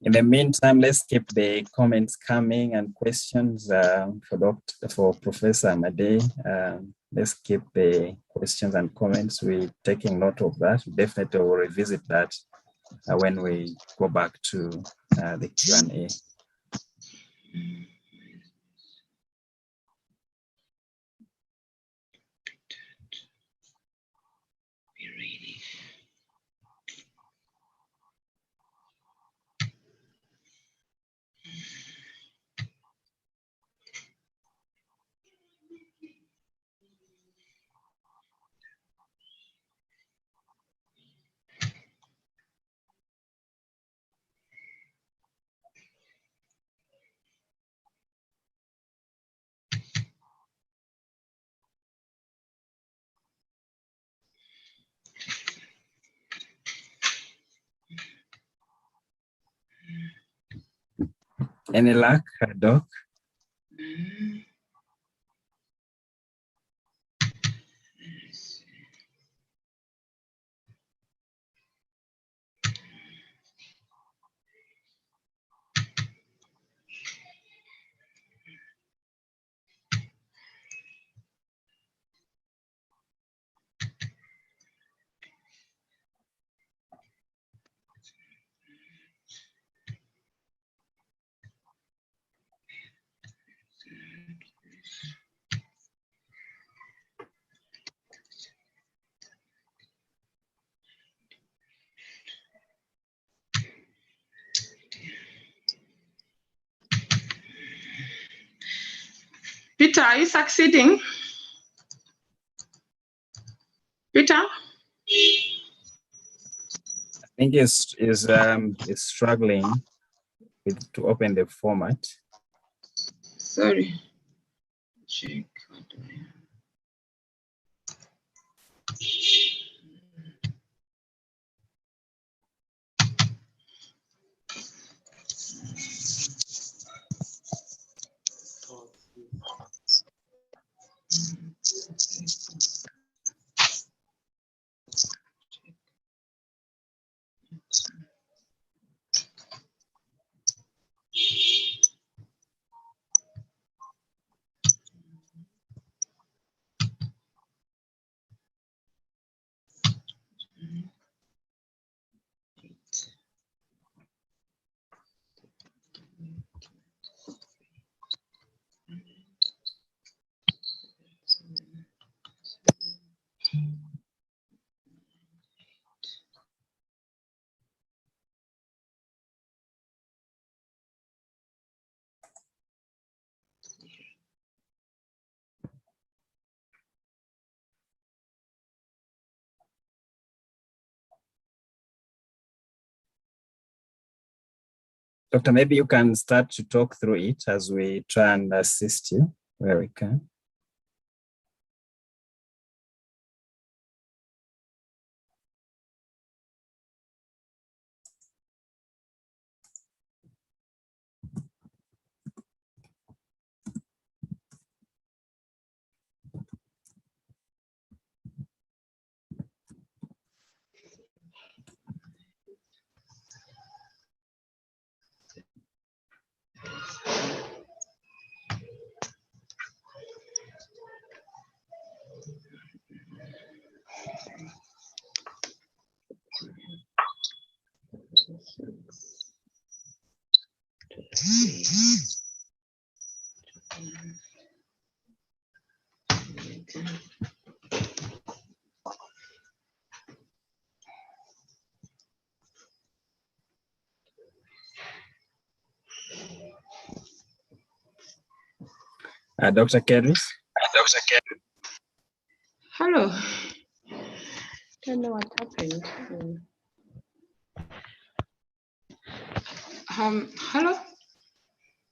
In the meantime, let's keep the comments coming and questions for Professor Amadei. Let's keep the questions and comments. We're taking note of that. Definitely we'll revisit that when we go back to the Q&A. Any luck, Doc? Peter, are you succeeding? Peter? I think is struggling to open the format. Sorry. Check. Doctor, maybe you can start to talk through it as we try and assist you where we can. Dr. Kedris? Hello. Don't know what happened. Hello.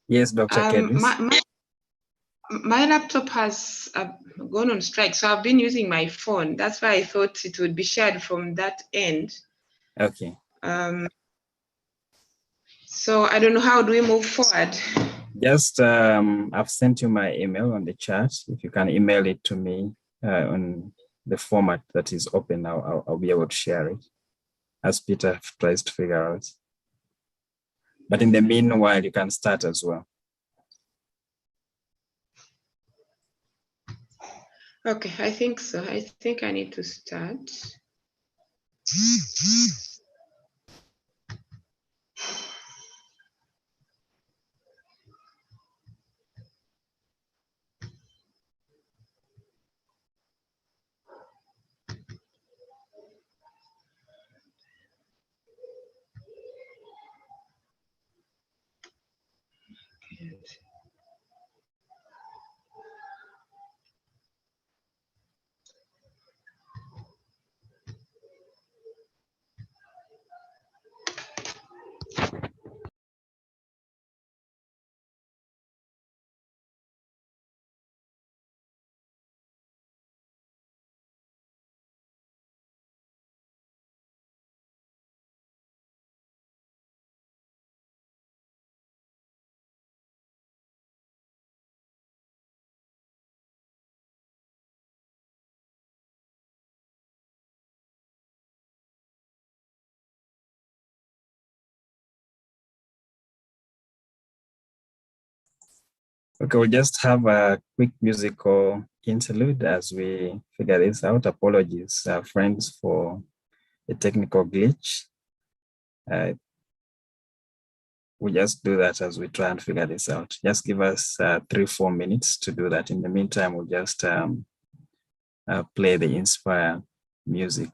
Yes, Dr. Kedris. My laptop has gone on strike, so I've been using my phone. That's why I thought it would be shared from that end. Okay. So I don't know, how do we move forward? Just, I've sent you my email on the chat. If you can email it to me on the format that is open, I'll be able to share it as Peter tries to figure out. But in the meanwhile, you can start as well. Okay, I think so. I think I need to start. Okay, we'll just have a quick musical interlude as we figure this out. Apologies, friends, for the technical glitch. We'll just do that as we try and figure this out. Just give us 3-4 minutes to do that. In the meantime, we'll just play the Inspire music.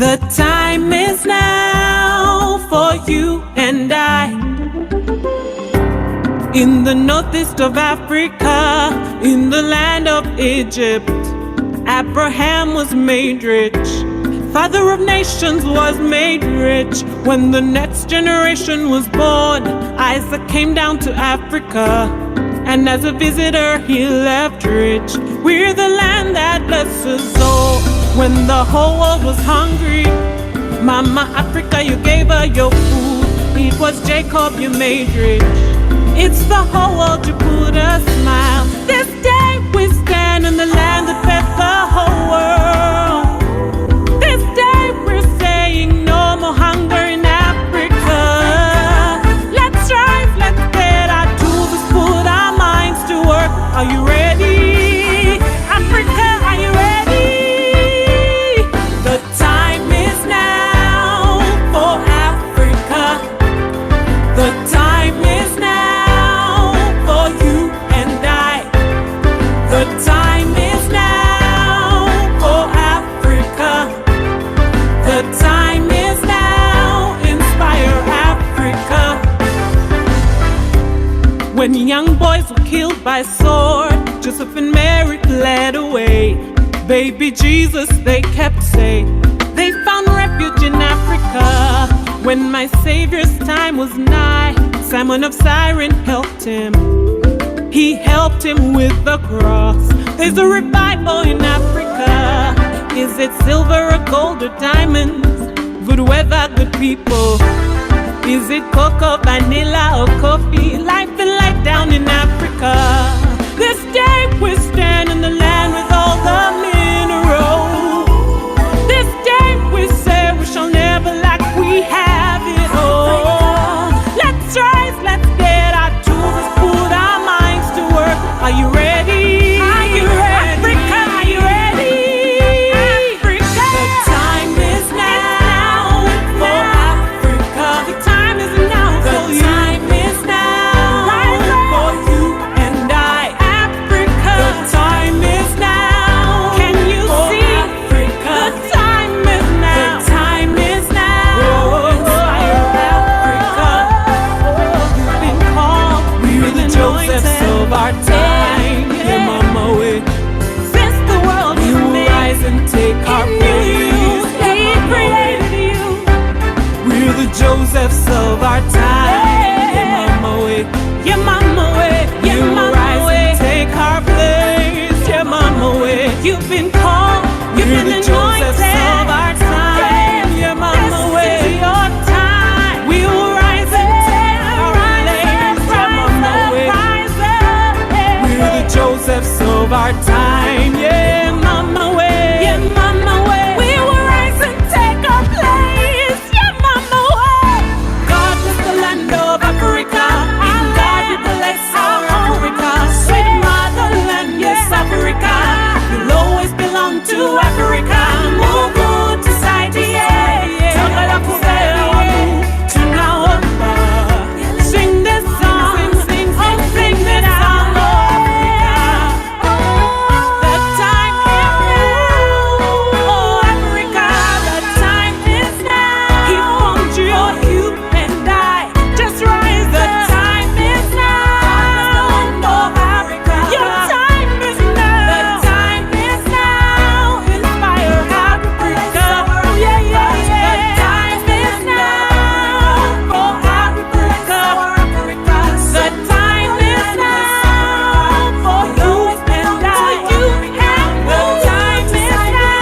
The time is now for you and I. In the northeast of Africa, in the land of Egypt, Abraham was made rich. Father of nations was made rich. When the next generation was born, Isaac came down to Africa, and as a visitor he left rich. We're the land that blesses all. When the whole world was hungry, Mama Africa, you gave her your food. It was Jacob you made rich. It's the whole world you put a smile. This day we stand in the land that fed the whole world. This day we're saying no more hunger in Africa. Let's rise, let's get our tools, let's put our minds to work. Are you ready? Africa, are you ready? The time is now for Africa. The time is now for you and I. The time is now for Africa. The time is now, inspire Africa. When young boys were killed by sword, Joseph and Mary fled away. Baby Jesus, they kept safe. They found refuge in Africa. When my Savior's time was nigh, Simon of Cyrene helped him. He helped him with the cross. There's a revival in Africa. Is it silver or gold or diamonds? Good weather, good people. Is it cocoa, vanilla or coffee? Life and light down in Africa. This day we stand in the land with all the minerals. This day we say we shall never lack, we have it all. Let's rise, let's get our tools, let's put our minds to work. Are you ready? Are you ready? Africa, are you ready? Africa. The time is now for Africa. The time is now for you. The time is now for you and I. Africa. The time is now. Can you see? Africa. The time is now. The time is now. Inspire Africa. You've been called. We're the Josephs of our time. Yeah, mama, we. Since the world we will rise and take our place. He created you. We're the Josephs of our time. Yeah, mama, we. Yeah, mama, we. Yeah, mama, rise and take our place. Yeah, mama, we. You've been called. We're the Josephs of our time. Yeah, mama, we. Your time. We will rise and take our place. Yeah, mama, we. We're the Josephs of our time. Yeah, mama, we. Yeah, mama, we. We will rise and take our place. Yeah, mama, we. God bless the land of Africa. In God we bless our Africa. Sweet motherland, yes, Africa. You'll always belong to Africa. Move on to society, yeah. Tangala kubela wamu, tunaomba. Sing this song, sing this song, Africa. The time is now, oh Africa. The time is now. He formed you and I. Just rise. The time is now, oh Africa. Your time is now. The time is now. Inspire Africa. Yeah, yeah, yeah. The time is now for Africa. The time is now for you and I. The time is now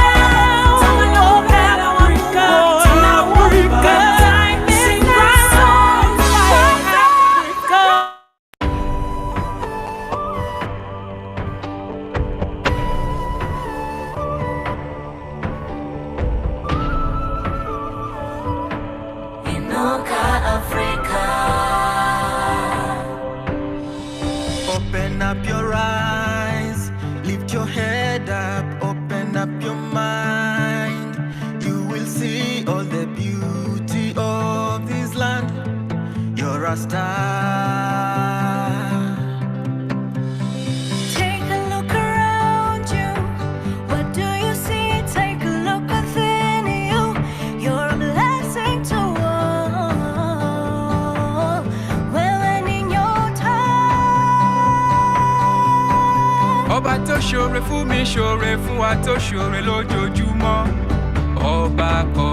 for Africa. The time is now for Africa. Inuka Africa. Open up your eyes, lift your head up, open up your mind. You will see all the beauty of this land. You're a star. Take a look around you. What do you see? Take a look within you. ṣoore fún mi ṣoore fún wa tó ṣoore lójoojúmọ́. Ọba kọ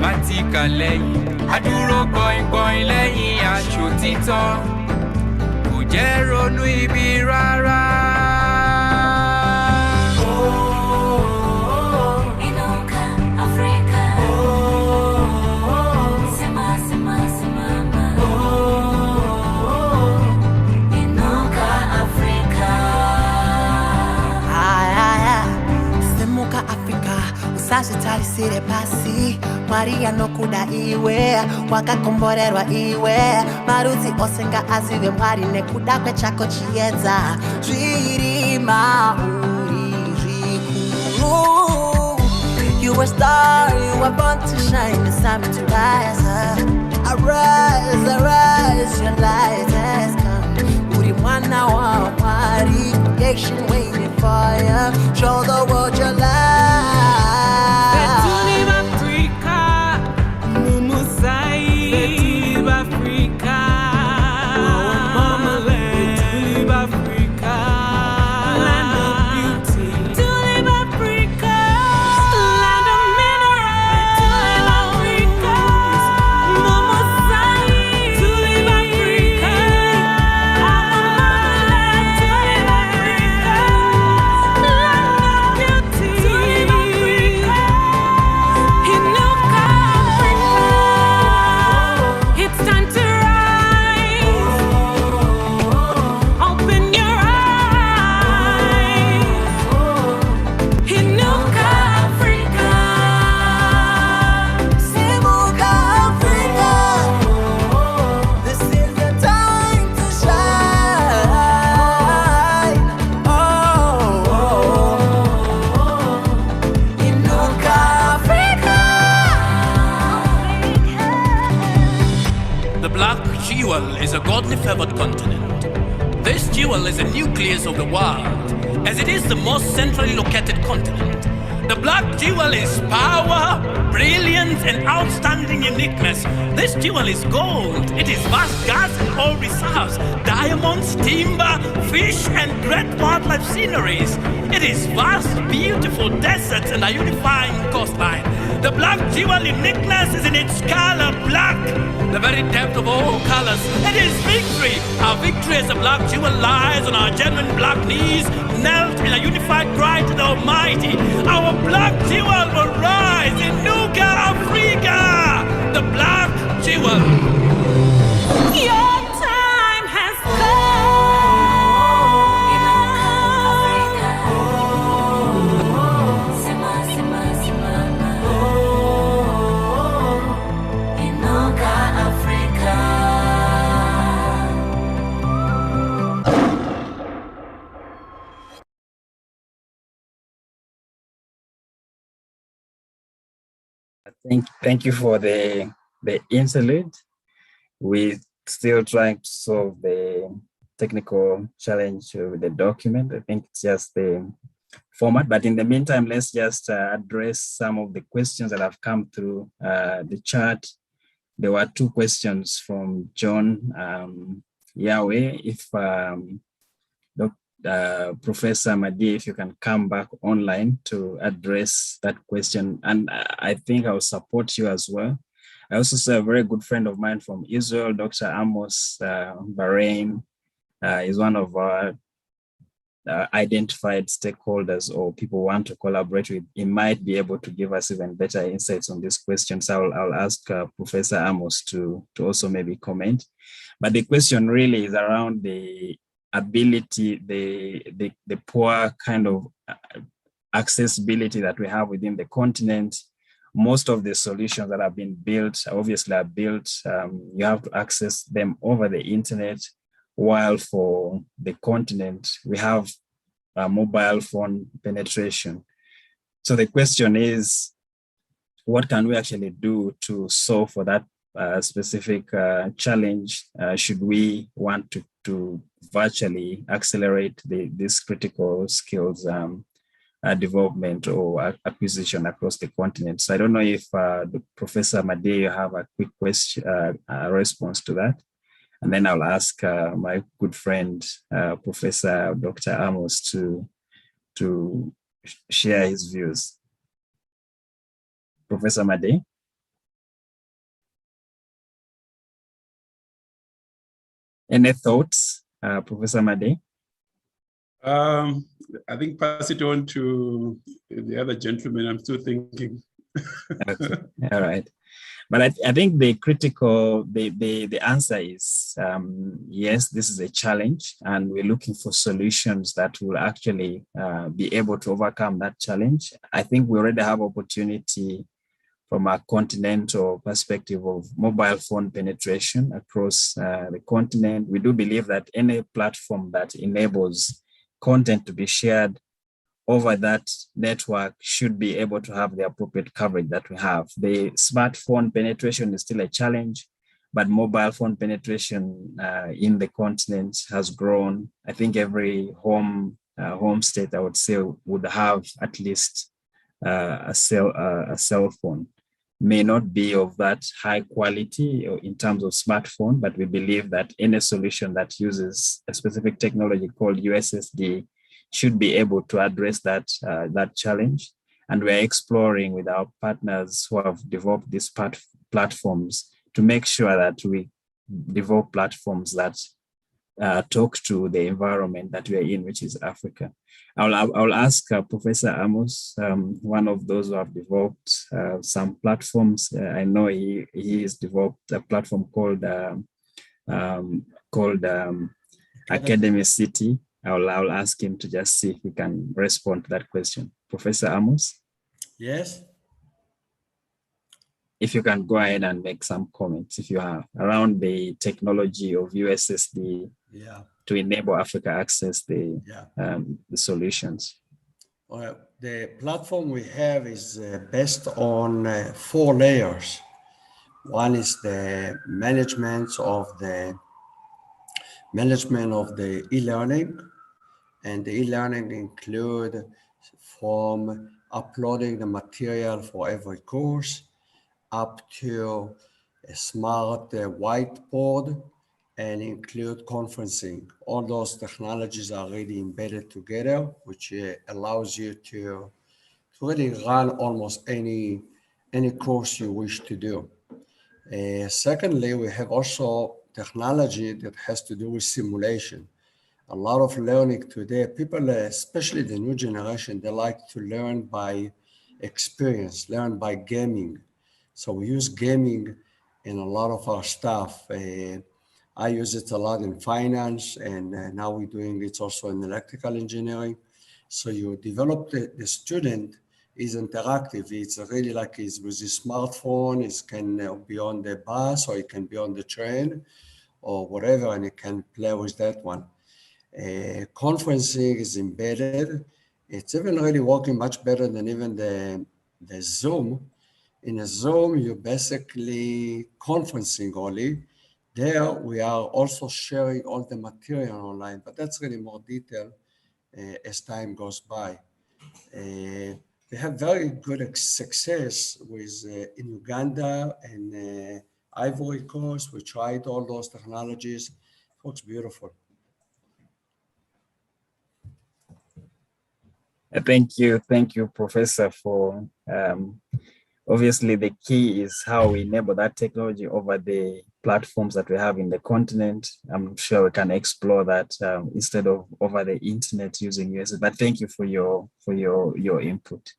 má ti kà lẹ́yìn. Adúró gbọ̀ngbọ̀n lẹ́yìn aṣòtítọ́. Kò jẹ́ ronú ibi rárá. Inuka Africa. Sema sema simama. Inuka Africa. Semuka Afrika, usashitarisire pasi. Maria no kuda iwe, wakakomborerwa iwe. Maruti osenga azive mwari nekuda kwechako chiedza. Zvirima uri zvikuru. You were a star, you were born to shine. It's time to rise up. Arise, arise, your light has come. Uri mwana wa mwari, creation waiting for you. Show the world your light. Is a godly favored continent. This jewel is the nucleus of the world, as it is the most centrally located continent. The black jewel is power, brilliance, and outstanding uniqueness. This jewel is gold. It is vast gas and oil reserves, diamonds, timber, fish, and great wildlife sceneries. It is vast, beautiful deserts and a unifying coastline. The black jewel uniqueness is in its color black, the very depth of all colors. It is victory. Our victory as a black jewel lies on our genuine black knees, knelt in a unified cry to the Almighty. Our black jewel will rise in Nuka Africa, the black jewel. Your time has Thank you for the interlude. We're still trying to solve the technical challenge with the document. I think it's just the format, but in the meantime, let's just address some of the questions that have come through the chat. There were two questions from John Yahweh. If Professor Madi, if you can come back online to address that question, and I think I'll support you as well. I also saw a very good friend of mine from Israel, Dr. Amos Bahrain, is one of our identified stakeholders or people who want to collaborate with. He might be able to give us even better insights on this question. So I'll ask Professor Amos to also maybe comment. But the question really is around the ability, the poor kind of accessibility that we have within the continent. Most of the solutions that have been built obviously are built, you have to access them over the internet, while for the continent, we have mobile phone penetration. So the question is, what can we actually do to solve for that specific challenge? Should we want to virtually accelerate these critical skills development or acquisition across the continent? So I don't know if Professor Made, you have a quick question, response to that. And then I'll ask my good friend, Professor Dr. Amos, to to share his views. Professor Made. Any thoughts, Professor Made? I think pass it on to the other gentleman. I'm still thinking. Okay. All right. But I think the answer is yes, this is a challenge, and we're looking for solutions that will actually be able to overcome that challenge. I think we already have opportunity from a continental perspective of mobile phone penetration across the continent. We do believe that any platform that enables content to be shared over that network should be able to have the appropriate coverage that we have. The smartphone penetration is still a challenge, but mobile phone penetration in the continent has grown. I think every home state, I would say, would have at least a cell phone. May not be of that high quality in terms of smartphone, but we believe that any solution that uses a specific technology called USSD should be able to address that challenge. And we're exploring with our partners who have developed these platforms to make sure that we develop platforms that talk to the environment that we are in, which is Africa. I'll ask Professor Amos, one of those who have developed some platforms. I know he has developed a platform called Academy City. I'll ask him to just see if he can respond to that question. Professor Amos? Yes. If you can go ahead and make some comments, if you have, around the technology of USSD to enable Africa access the solutions. Well, the platform we have is based on 4 layers. One is the management of the e-learning, and the e-learning include from uploading the material for every course up to a smart whiteboard and include conferencing. All those technologies are already embedded together, which allows you to really run almost any course you wish to do. Secondly, we have also technology that has to do with simulation. A lot of learning today, people, especially the new generation, they like to learn by experience, learn by gaming. So we use gaming in a lot of our stuff. I use it a lot in finance, and now we're doing it also in electrical engineering. So you develop the student is interactive. It's really like he's with his smartphone. It can be on the bus, or it can be on the train or whatever, and it can play with that one. Conferencing is embedded. It's even really working much better than even the Zoom. In a Zoom, you're basically conferencing only. There, we are also sharing all the material online, but that's really more detail as time goes by. We have very good success with in Uganda and Ivory Coast. We tried all those technologies. It works beautiful. Thank you, Professor, for obviously the key is how we enable that technology over the platforms that we have in the continent. I'm sure we can explore that instead of over the internet using US. But thank you for your input.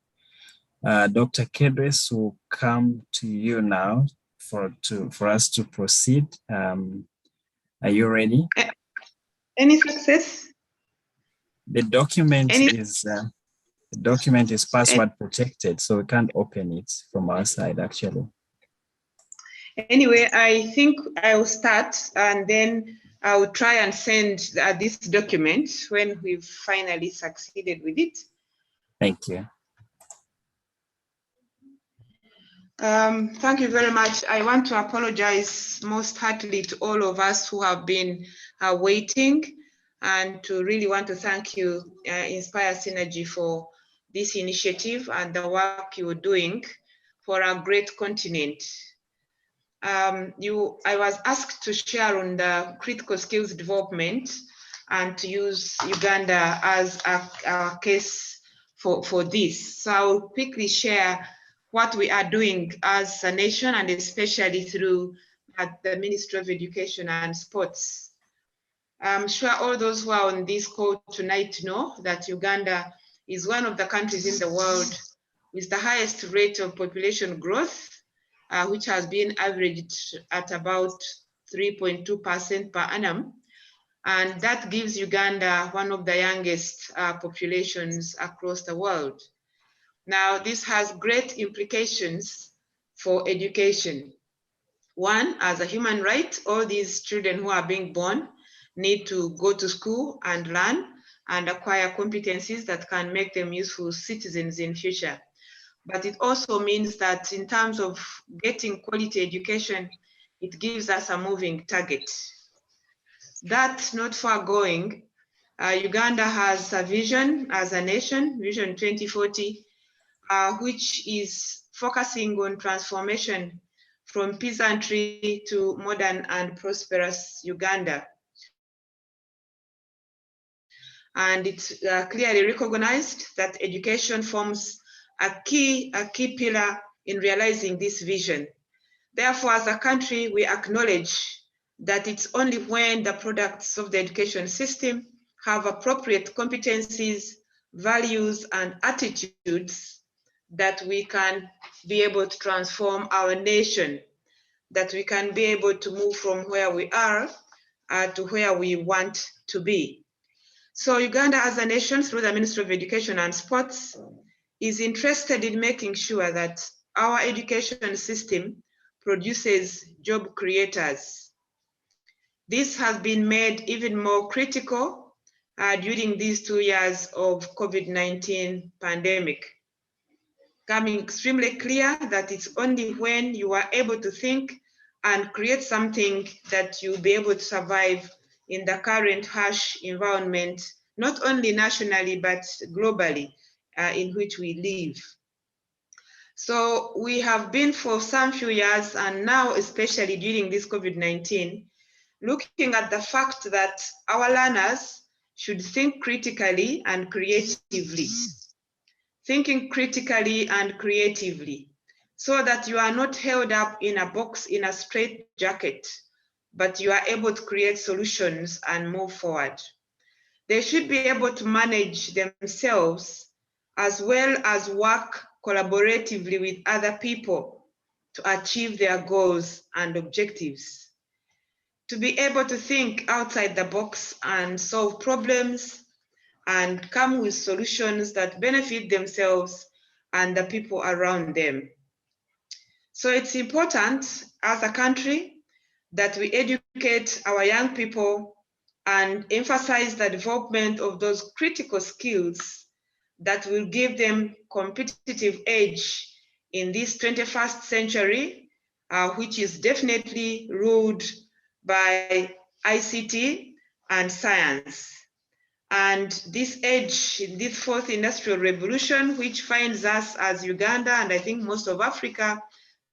Dr. Kedres will come to you now for us to proceed. Are you ready? Any success? The document is password protected, so we can't open it from our side, actually. Anyway, I think I will start, and then I will try and send this document when we've finally succeeded with it. Thank you. Thank you very much. I want to apologize most heartily to all of us who have been waiting, and to really want to thank you, Inspire Synergy, for this initiative and the work you're doing for our great continent. I was asked to share on the critical skills development and to use Uganda as a case for this. So I'll quickly share what we are doing as a nation, and especially through the Ministry of Education and Sports. I'm sure all those who are on this call tonight know that Uganda is one of the countries in the world with the highest rate of population growth, which has been averaged at about 3.2% per annum. And that gives Uganda one of the youngest populations across the world. Now, this has great implications for education. One, as a human right, all these children who are being born need to go to school and learn and acquire competencies that can make them useful citizens in future. But it also means that in terms of getting quality education, it gives us a moving target. That's not far going. Uganda has a vision as a nation, Vision 2040, which is focusing on transformation from peasantry to modern and prosperous Uganda. And it's clearly recognized that education forms a key pillar in realizing this vision. Therefore, as a country, we acknowledge that it's only when the products of the education system have appropriate competencies, values, and attitudes that we can be able to transform our nation, that we can be able to move from where we are to where we want to be. So Uganda as a nation, through the Ministry of Education and Sports, is interested in making sure that our education system produces job creators. This has been made even more critical during these 2 years of COVID-19 pandemic, becoming extremely clear that it's only when you are able to think and create something that you'll be able to survive in the current harsh environment, not only nationally, but globally in which we live. So we have been for some few years, and now especially during this COVID-19, looking at the fact that our learners should think critically and creatively. Thinking critically and creatively, so that you are not held up in a box in a straitjacket, but you are able to create solutions and move forward. They should be able to manage themselves as well as work collaboratively with other people to achieve their goals and objectives. To be able to think outside the box and solve problems and come with solutions that benefit themselves and the people around them. So it's important as a country that we educate our young people and emphasize the development of those critical skills that will give them competitive edge in this 21st century, which is definitely ruled by ICT and science. And this edge, this fourth industrial revolution, which finds us as Uganda and I think most of Africa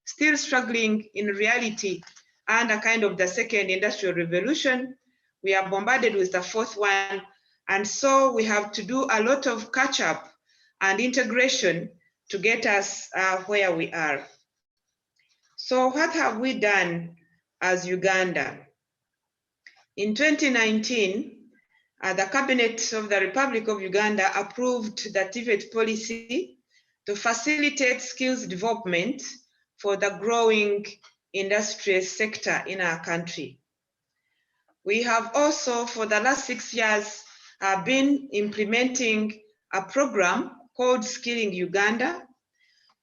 still struggling in reality and a kind of the second industrial revolution, we are bombarded with the fourth one. And so we have to do a lot of catch up and integration to get us where we are. So what have we done as Uganda? In 2019, the Cabinet of the Republic of Uganda approved the TVET policy to facilitate skills development for the growing industrial sector in our country. We have also, for the last 6 years, been implementing a program called Skilling Uganda,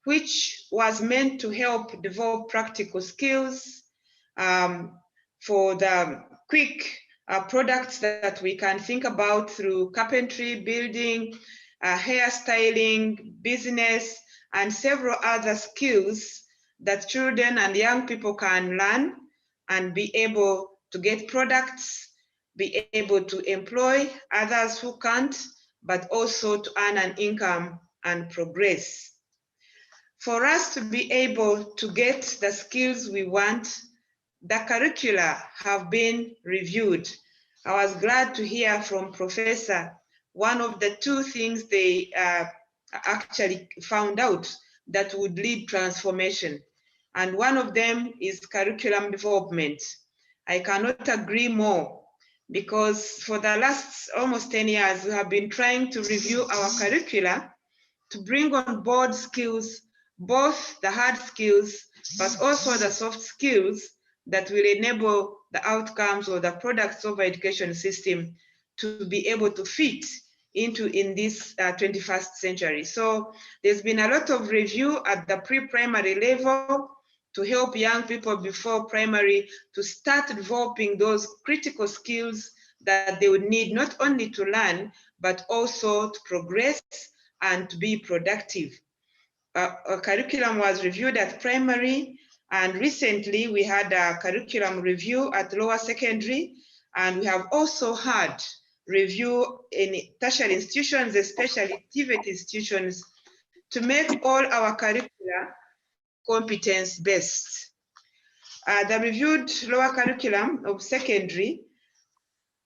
which was meant to help develop practical skills for the quick products that we can think about through carpentry, building, hairstyling, business, and several other skills that children and young people can learn and be able to get products, be able to employ others who can't, but also to earn an income and progress. For us to be able to get the skills we want, the curricula have been reviewed I was glad to hear from Professor one of the two things they actually found out that would lead transformation. And one of them is curriculum development. I cannot agree more, because for the last almost 10 years, we have been trying to review our curricula to bring on board skills, both the hard skills, but also the soft skills that will enable the outcomes or the products of our education system to be able to fit in this 21st century. So there's been a lot of review at the pre-primary level to help young people before primary to start developing those critical skills that they would need not only to learn, but also to progress and to be productive. A curriculum was reviewed at primary, and recently we had a curriculum review at lower secondary, and we have also had review in tertiary institutions, especially TVET institutions, to make all our curricula competence-based. The reviewed lower curriculum of secondary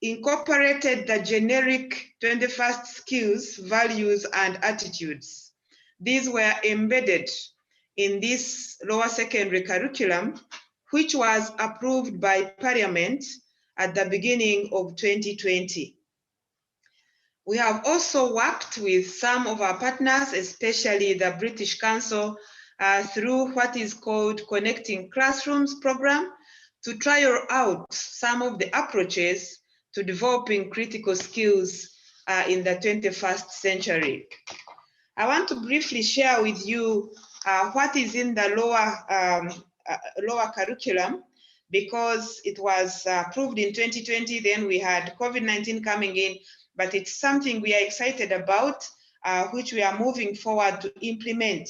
incorporated the generic 21st skills, values, and attitudes. These were embedded in this lower secondary curriculum, which was approved by Parliament at the beginning of 2020. We have also worked with some of our partners, especially the British Council, through what is called Connecting Classrooms program, to trial out some of the approaches to developing critical skills in the 21st century. I want to briefly share with you what is in the lower curriculum, because it was approved in 2020, then we had COVID-19 coming in, but it's something we are excited about, which we are moving forward to implement.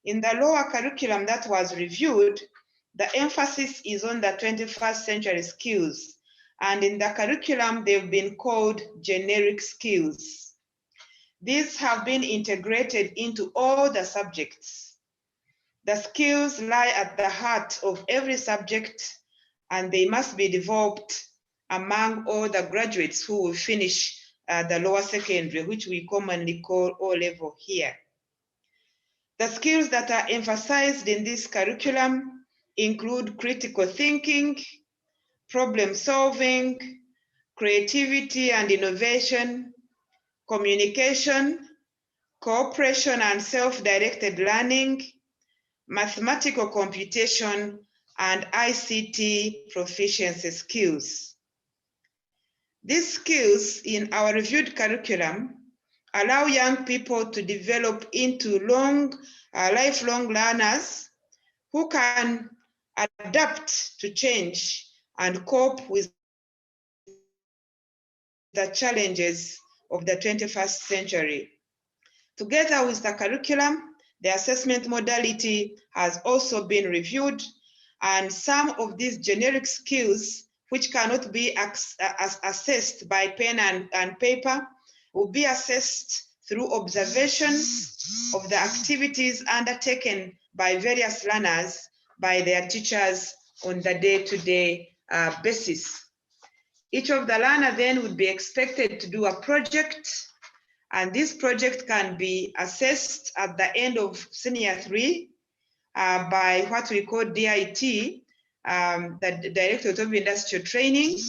In the lower curriculum that was reviewed, the emphasis is on the 21st century skills. And in the curriculum, they've been called generic skills. These have been integrated into all the subjects. The skills lie at the heart of every subject, and they must be developed among all the graduates who will finish the lower secondary, which we commonly call O-level here. The skills that are emphasized in this curriculum include critical thinking, problem solving, creativity and innovation, communication, cooperation and self-directed learning, mathematical computation, and ICT proficiency skills. These skills in our reviewed curriculum allow young people to develop into lifelong learners who can adapt to change and cope with the challenges of the 21st century. Together with the curriculum, the assessment modality has also been reviewed, and some of these generic skills, which cannot be assessed by pen and paper, will be assessed through observations of the activities undertaken by various learners by their teachers on the day-to-day basis. Each of the learners then would be expected to do a project, and this project can be assessed at the end of senior 3 by what we call DIT, the Directorate of Industrial Training,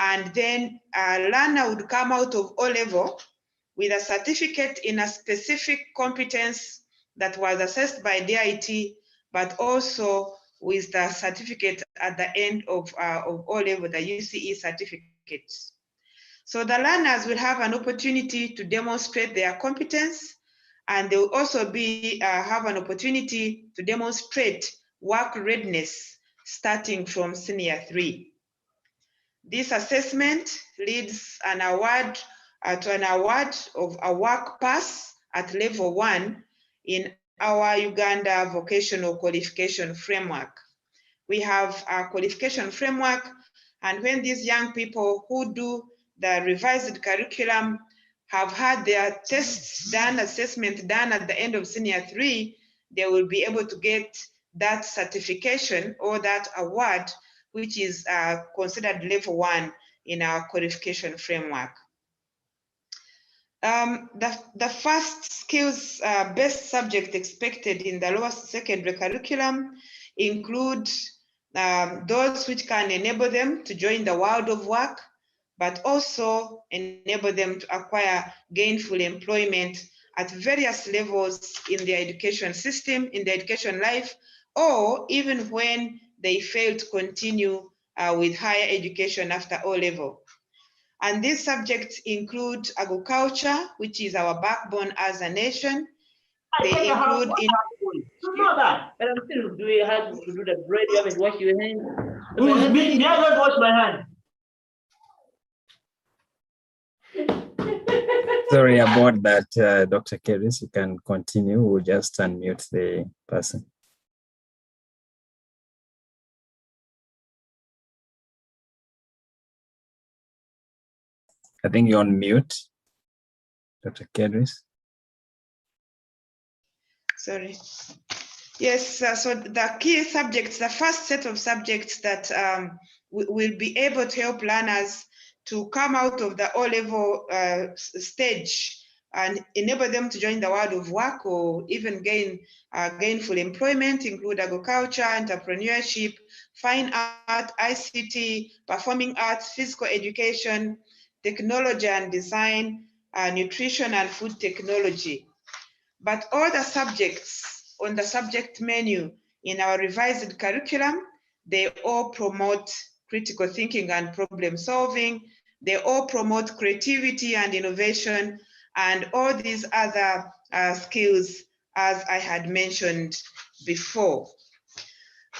and then a learner would come out of O-level with a certificate in a specific competence that was assessed by DIT, but also with the certificate at the end of O-level, the UCE certificate. So the learners will have an opportunity to demonstrate their competence, and they will also have an opportunity to demonstrate work readiness starting from senior 3. This assessment leads to an award of a work pass at level 1 in our Uganda vocational qualification framework. We have a qualification framework, and when these young people who do the revised curriculum have had their tests done, assessment done at the end of senior 3, they will be able to get that certification or that award, which is considered level 1 in our qualification framework. The first skills-based subject expected in the lower secondary curriculum include those which can enable them to join the world of work, but also enable them to acquire gainful employment at various levels in their education system, in their education life, or even when they fail to continue with higher education after O-level. And these subjects include agriculture, which is our backbone as a nation. They include you know that, but I'm still doing how to do the bread. You haven't washed your hands. Who's me? I don't wash my hands. Sorry about that, Dr. Keris. You can continue. We'll just unmute the person. I think you're on mute, Dr. Keris. Sorry. Yes, so the key subjects, the first set of subjects that will be able to help learners to come out of the O-level stage and enable them to join the world of work or even gain gainful employment include agriculture, entrepreneurship, fine art, ICT, performing arts, physical education, technology and design, nutrition and food technology. But all the subjects on the subject menu in our revised curriculum, they all promote critical thinking and problem solving. They all promote creativity and innovation and all these other skills as I had mentioned before.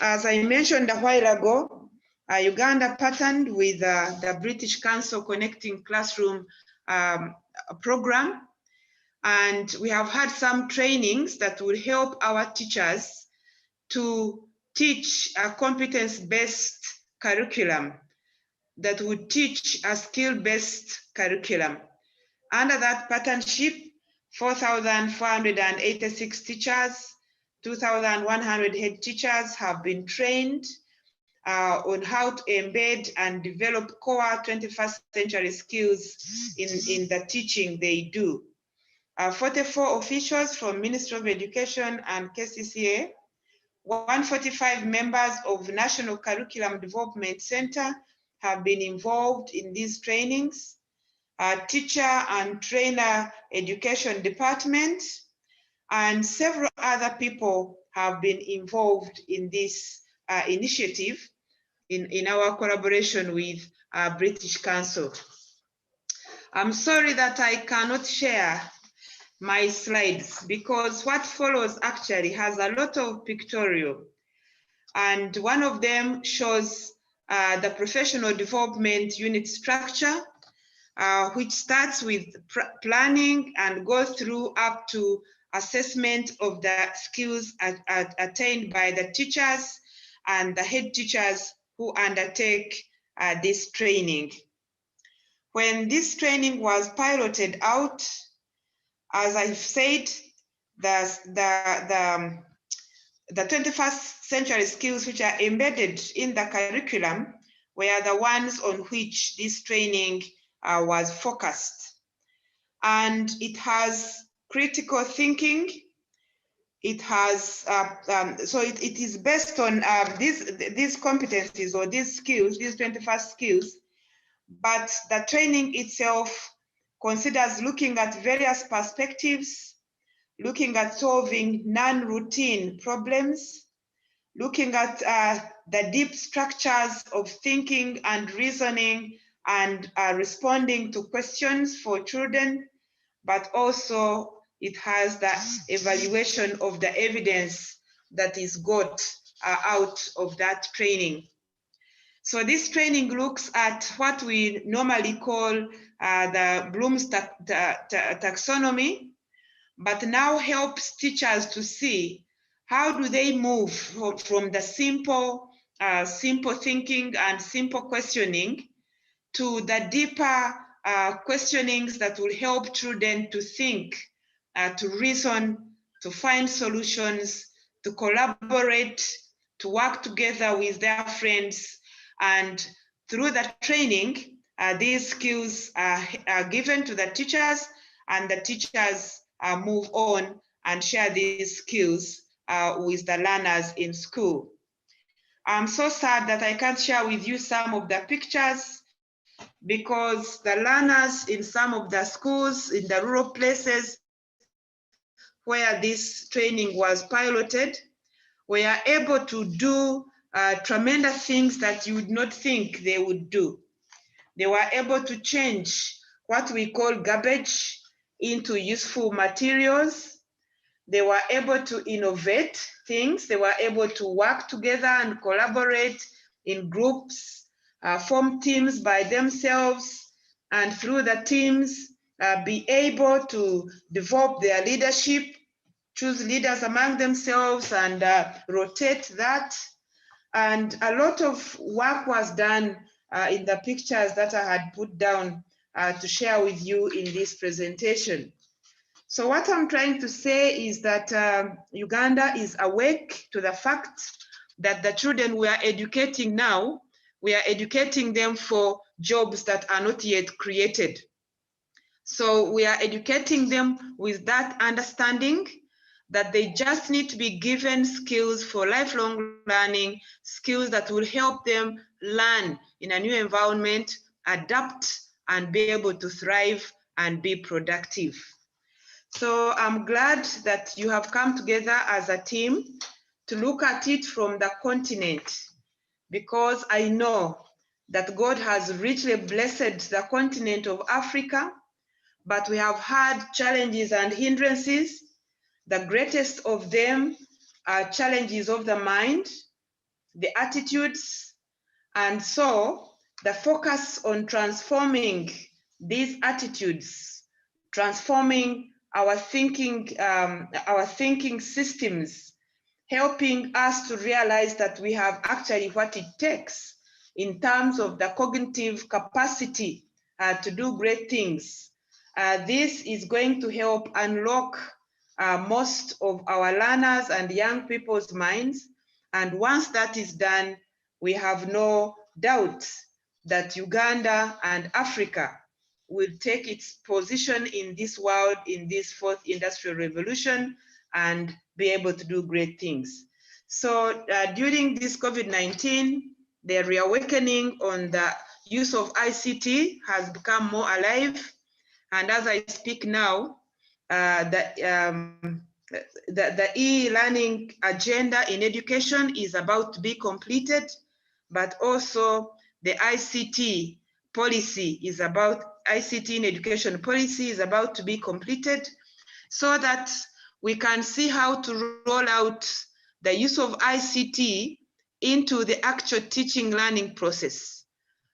As I mentioned a while ago, Uganda partnered with the British Council Connecting Classroom program, and we have had some trainings that will help our teachers to teach a competence-based curriculum that would teach a skill-based curriculum. Under that partnership, 4,486 teachers, 2,100 head teachers have been trained on how to embed and develop core 21st century skills in the teaching they do. 44 officials from Ministry of Education and KCCA, 145 members of National Curriculum Development Center have been involved in these trainings, teacher and trainer education department, and several other people have been involved in this initiative in our collaboration with British Council. I'm sorry that I cannot share my slides because what follows actually has a lot of pictorial, and one of them shows the professional development unit structure, which starts with planning and goes through up to assessment of the skills attained by the teachers and the head teachers who undertake this training. When this training was piloted out, as I've said, the 21st century skills which are embedded in the curriculum were the ones on which this training was focused. And it has critical thinking. It has, so it is based on these competencies or these skills, these 21st skills, but the training itself considers looking at various perspectives, looking at solving non-routine problems, looking at the deep structures of thinking and reasoning and responding to questions for children, but also it has the evaluation of the evidence that is got out of that training. So this training looks at what we normally call the Bloom's taxonomy, but now helps teachers to see how do they move from the simple thinking and simple questioning to the deeper questionings that will help children to think, to reason, to find solutions, to collaborate, to work together with their friends. And through that training, These skills are given to the teachers, and the teachers move on and share these skills with the learners in school. I'm so sad that I can't share with you some of the pictures because the learners in some of the schools in the rural places where this training was piloted were able to do tremendous things that you would not think they would do. They were able to change what we call garbage into useful materials. They were able to innovate things. They were able to work together and collaborate in groups, form teams by themselves, and through the teams, be able to develop their leadership, choose leaders among themselves, and rotate that. And a lot of work was done in the pictures that I had put down to share with you in this presentation. So what I'm trying to say is that Uganda is awake to the fact that the children we are educating now, we are educating them for jobs that are not yet created. So we are educating them with that understanding that they just need to be given skills for lifelong learning, skills that will help them learn in a new environment, adapt, and be able to thrive and be productive. So I'm glad that you have come together as a team to look at it from the continent, because I know that God has richly blessed the continent of Africa, but we have had challenges and hindrances. The greatest of them are challenges of the mind, the attitudes, and so the focus on transforming these attitudes, transforming our thinking systems, helping us to realize that we have actually what it takes in terms of the cognitive capacity to do great things. This is going to help unlock most of our learners and young people's minds. And once that is done, we have no doubt that Uganda and Africa will take its position in this world, in this fourth industrial revolution, and be able to do great things. So during this COVID-19, the reawakening on the use of ICT has become more alive. And as I speak now, the e-learning agenda in education is about to be completed, but also the ICT policy is about, ICT in education policy is about to be completed, so that we can see how to roll out the use of ICT into the actual teaching learning process,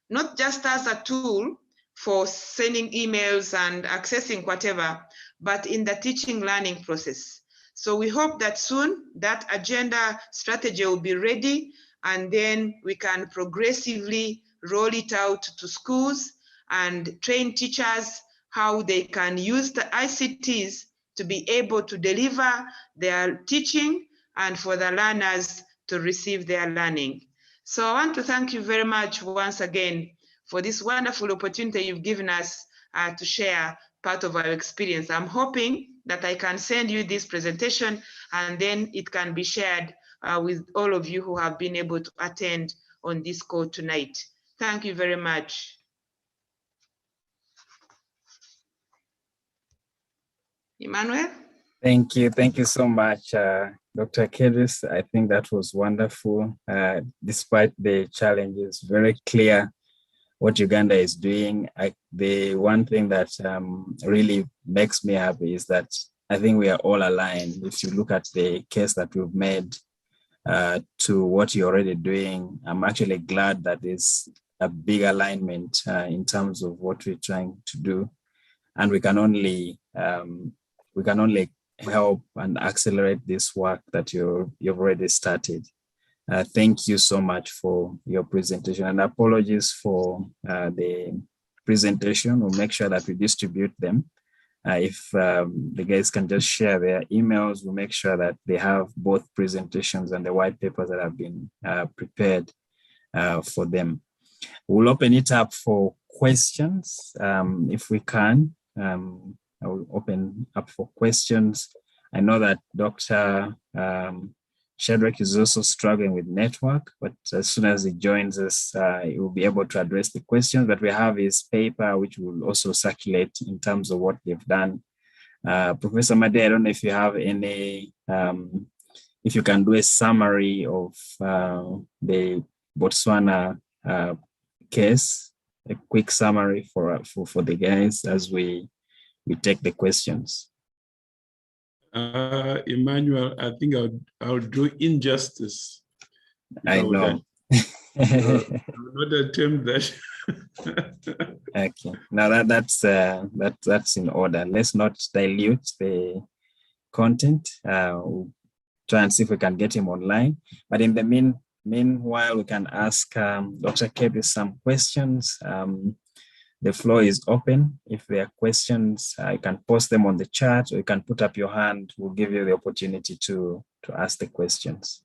not just as a tool for sending emails and accessing whatever, but in the teaching learning process. So we hope that soon that agenda strategy will be ready, and then we can progressively roll it out to schools and train teachers how they can use the ICTs to be able to deliver their teaching and for the learners to receive their learning. So I want to thank you very much once again for this wonderful opportunity you've given us to share part of our experience. I'm hoping that I can send you this presentation and then it can be shared with all of you who have been able to attend on this call tonight. Thank you very much. Emmanuel? Thank you so much, Dr. Kedis. I think that was wonderful. Despite the challenges, very clear what Uganda is doing. The one thing that really makes me happy is that I think we are all aligned. If you look at the case that we've made to what you're already doing, I'm actually glad that there's a big alignment in terms of what we're trying to do. And we can only help and accelerate this work that you've already started. Thank you so much for your presentation, and apologies for the presentation. We'll make sure that we distribute them. If the guys can just share their emails, we'll make sure that they have both presentations and the white papers that have been prepared for them. We'll open it up for questions, if we can. I will open up for questions. I know that Dr. Shadrach is also struggling with network, but as soon as he joins us, he will be able to address the questions. But we have his paper, which will also circulate in terms of what they've done. Professor Made, I don't know if you have any, if you can do a summary of the Botswana case, a quick summary for the guys as we take the questions. Emmanuel, I think I'll do injustice. I know. Not attempt that. Okay, now that's in order. Let's not dilute the content. We'll try and see if we can get him online. But in the meanwhile, we can ask Dr. Kebi some questions. The floor is open. If there are questions, you can post them on the chat, or you can put up your hand. We'll give you the opportunity to ask the questions.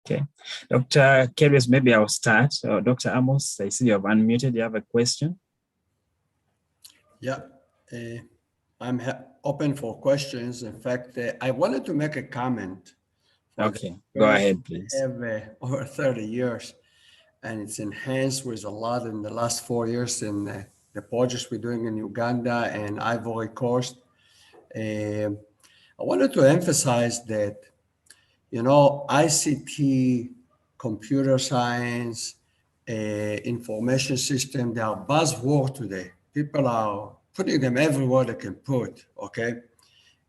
Okay, Dr. Keris, maybe I'll start. Dr. Amos, I see you have unmuted. You have a question? Yeah, I'm open for questions. In fact, I wanted to make a comment. Okay, go ahead, please. I have over 30 years, and it's enhanced with a lot in the last 4 years in the projects we're doing in Uganda and Ivory Coast. I wanted to emphasize that, you know, ICT, computer science, information system, they are buzzwords today. People are putting them everywhere they can put, okay?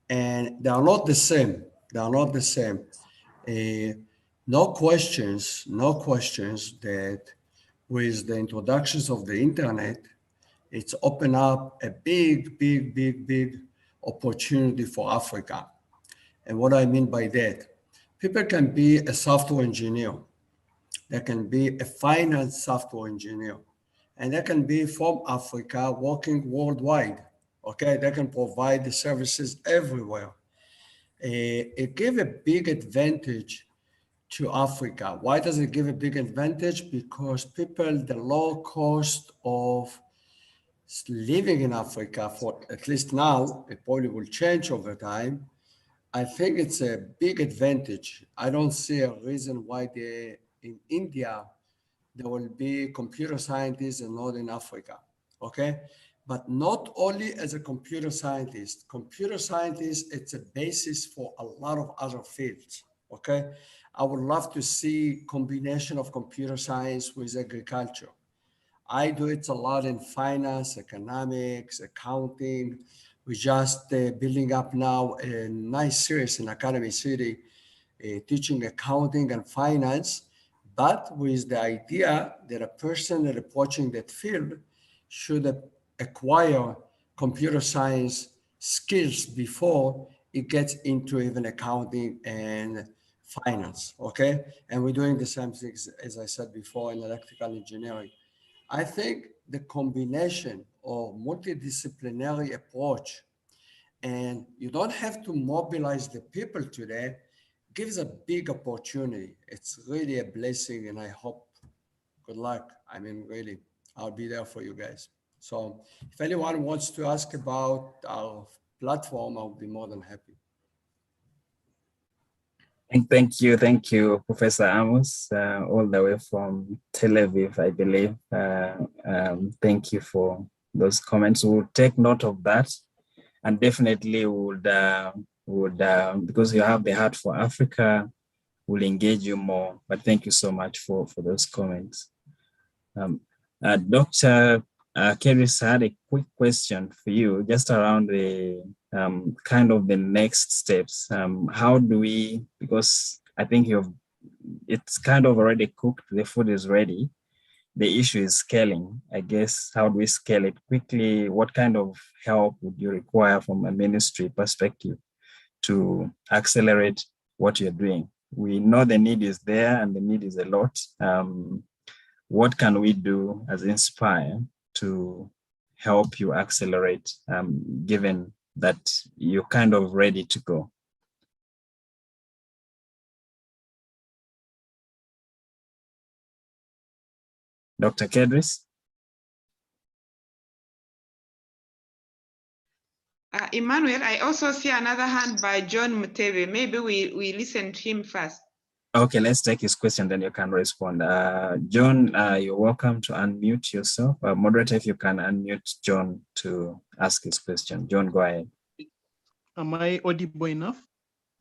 And they are not the same. They are not the same. No questions that with the introductions of the internet, it's opened up a big opportunity for Africa. And what I mean by that, people can be a software engineer. They can be a finance software engineer. And they can be from Africa working worldwide. Okay, they can provide the services everywhere. It gives a big advantage to Africa. Why does it give a big advantage? Because people, the low cost of living in Africa, for at least now, it probably will change over time. I think it's a big advantage. I don't see a reason why in India, there will be computer scientists in Northern Africa, okay? But not only as a computer scientist, it's a basis for a lot of other fields, okay? I would love to see combination of computer science with agriculture. I do it a lot in finance, economics, accounting. We're just building up now a nice series in Academy City, teaching accounting and finance, but with the idea that a person that approaching that field should acquire computer science skills before it gets into even accounting and finance, okay? And we're doing the same things, as I said before, in electrical engineering. I think the combination of multidisciplinary approach, and you don't have to mobilize the people today, gives a big opportunity. It's really a blessing, and I hope, good luck. I mean, really, I'll be there for you guys. So if anyone wants to ask about our platform, I'll be more than happy. Thank you, Professor Amos, all the way from Tel Aviv, I believe. Thank you for those comments. We'll take note of that, and definitely would because you have the heart for Africa, we'll engage you more. But thank you so much for those comments. Dr. Keris had a quick question for you, just around the kind of the next steps. How do we, because I think it's kind of already cooked, the food is ready. The issue is scaling. I guess, how do we scale it quickly? What kind of help would you require from a ministry perspective to accelerate what you're doing? We know the need is there, and the need is a lot. What can we do as Inspire to help you accelerate, given that you're kind of ready to go? Dr. Kedris? Emmanuel, I also see another hand by John Mutebe. Maybe we listen to him first. Okay, let's take his question, then you can respond. John, you're welcome to unmute yourself. Moderator, if you can unmute John to ask his question. John, go ahead. Am I audible enough?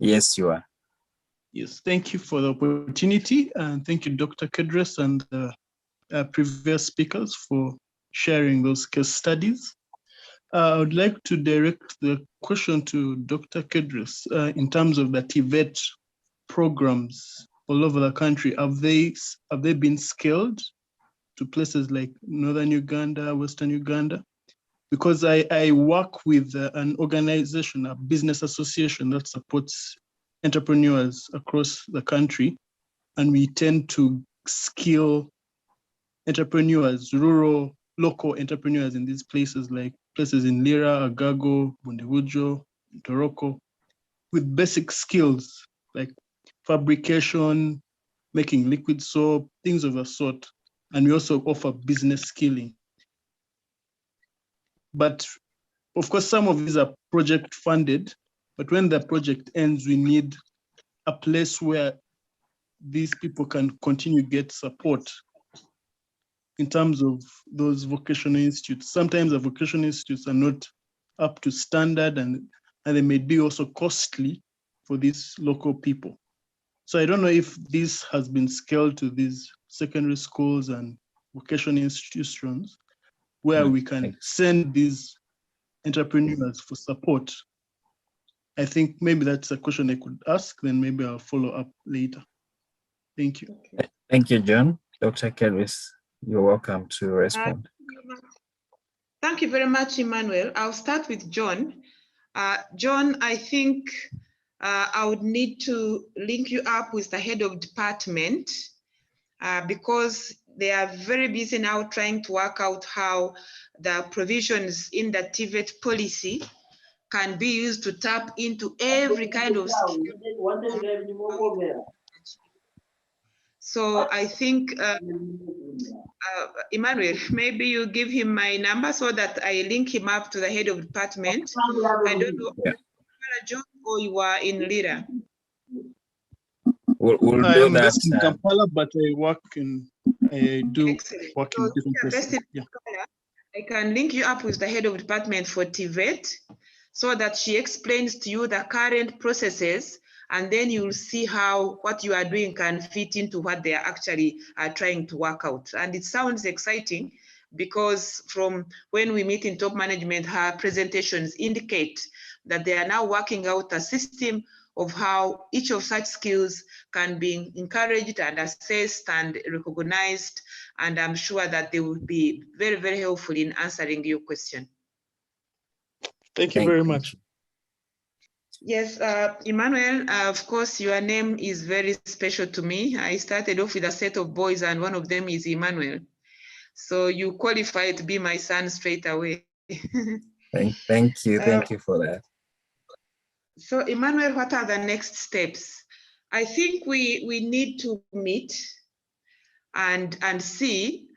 Yes, you are. Yes, thank you for the opportunity, and thank you, Dr. Kedris and previous speakers for sharing those case studies. I would like to direct the question to Dr. Kedris in terms of the TVET programs all over the country. Have they been scaled to places like Northern Uganda, Western Uganda? Because I work with an organization, a business association that supports entrepreneurs across the country, and we tend to skill entrepreneurs, local entrepreneurs in these places, like places in Lira, Agago, Bundibujo, Toroko, with basic skills like fabrication, making liquid soap, things of the sort. And we also offer business skilling. But of course, some of these are project funded, but when the project ends, we need a place where these people can continue to get support in terms of those vocational institutes. Sometimes the vocational institutes are not up to standard, and they may be also costly for these local people. So I don't know if this has been scaled to these secondary schools and vocational institutions where we can send these entrepreneurs for support. I think maybe that's a question I could ask, then maybe I'll follow up later. Thank you. Thank you, John. Dr. Kedris, you're welcome to respond. Thank you very much, Emmanuel. I'll start with John. John, I think I would need to link you up with the head of department because they are very busy now trying to work out how the provisions in the TVET policy can be used to tap into every kind of skill. So I think, Emmanuel, maybe you give him my number so that I link him up to the head of department. I don't know, John, or you are in Lira. We'll I do am that. based in Kampala, but I do Excellent. work in different places. Yeah. I can link you up with the head of department for TVET so that she explains to you the current processes, and then you'll see how what you are doing can fit into what they are actually trying to work out. And it sounds exciting because from when we meet in top management, her presentations indicate that they are now working out a system of how each of such skills can be encouraged and assessed and recognized. And I'm sure that they will be very, very helpful in answering your question. Thank you very much. Yes, Emmanuel, of course, your name is very special to me. I started off with a set of boys and one of them is Emmanuel. So you qualify to be my son straight away. Thank you for that. So Emmanuel, what are the next steps? I think we need to meet and see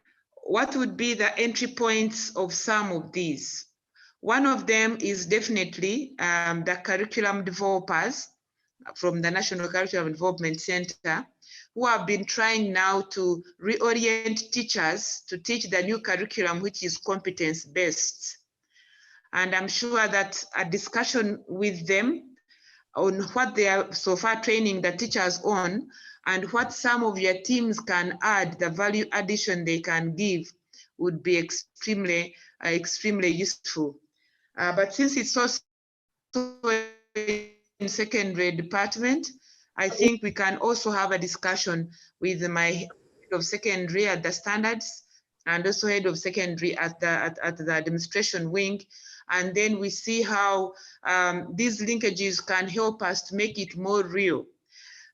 what would be the entry points of some of these. One of them is definitely the curriculum developers from the National Curriculum Development Center, who have been trying now to reorient teachers to teach the new curriculum, which is competence-based. And I'm sure that a discussion with them on what they are so far training the teachers on and what some of your teams can add, the value addition they can give would be extremely, extremely useful. But since it's also in secondary department, I think we can also have a discussion with my head of secondary at the standards and also head of secondary at the administration wing. And then we see how these linkages can help us to make it more real.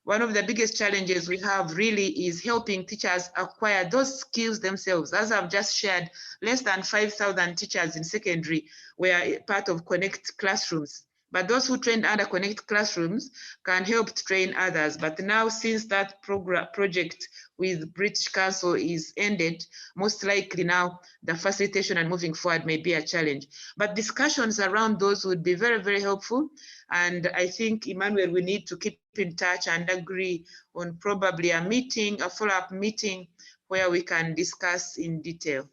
One of the biggest challenges we have really is helping teachers acquire those skills themselves. As I've just shared, less than 5,000 teachers in secondary were part of Connect Classrooms. But those who trained under Connect Classrooms can help train others. But now, since that project with British Council is ended, most likely now the facilitation and moving forward may be a challenge. But discussions around those would be very, very helpful. And I think, Emmanuel, we need to keep in touch and agree on probably a meeting, a follow-up meeting where we can discuss in detail.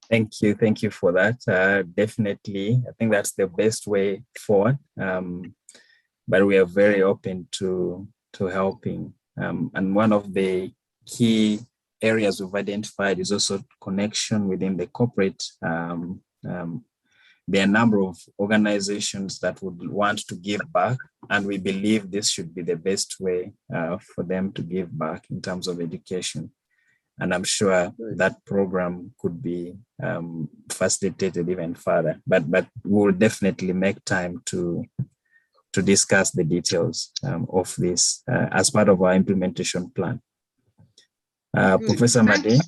Thank you for that. Definitely, I think that's the best way forward. But we are very open to helping. And one of the key areas we've identified is also connection within the corporate. There are a number of organizations that would want to give back, and we believe this should be the best way for them to give back in terms of education. And I'm sure that program could be facilitated even further. But we'll definitely make time to discuss the details of this as part of our implementation plan. Professor Made.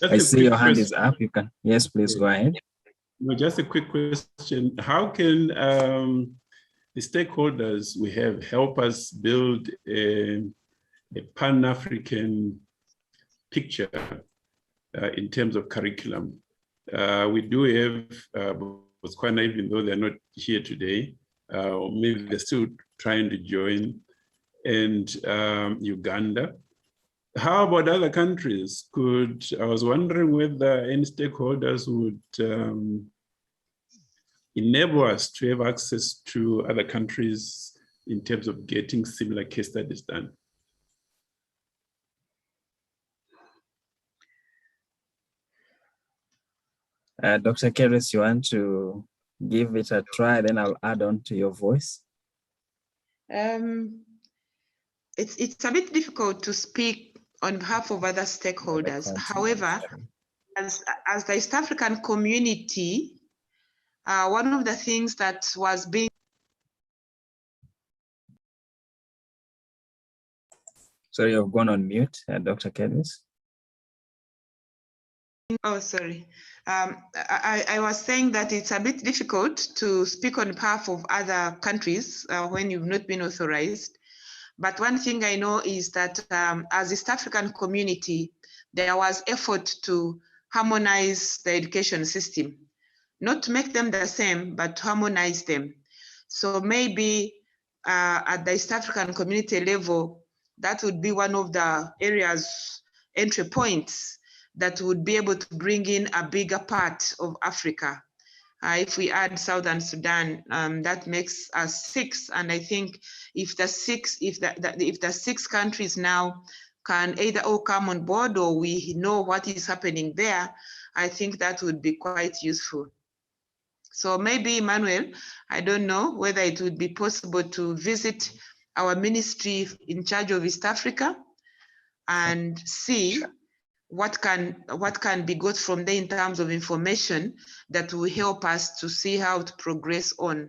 I see your hand is up. You can, yes, please go ahead. No, just a quick question. How can the stakeholders we have help us build a Pan-African picture in terms of curriculum? We do have Botswana, even though they're not here today, or maybe they're still trying to join, and Uganda. How about other countries? I was wondering whether any stakeholders would enable us to have access to other countries in terms of getting similar case studies done. Dr. Keres, you want to give it a try, then I'll add on to your voice. It's a bit difficult to speak on behalf of other stakeholders. However, as the East African community, one of the things that was being... Sorry, you've gone on mute, Dr. Keres. Oh, sorry. I was saying that it's a bit difficult to speak on behalf of other countries when you've not been authorized. But one thing I know is that as East African community, there was effort to harmonize the education system, not to make them the same, but to harmonize them. So maybe at the East African community level, that would be one of the areas, entry points that would be able to bring in a bigger part of Africa. If we add Southern Sudan, that makes us 6. And I think if the 6 countries now can either all come on board or we know what is happening there, I think that would be quite useful. So maybe, Emmanuel, I don't know whether it would be possible to visit our ministry in charge of East Africa and see what can be got from there in terms of information that will help us to see how to progress on.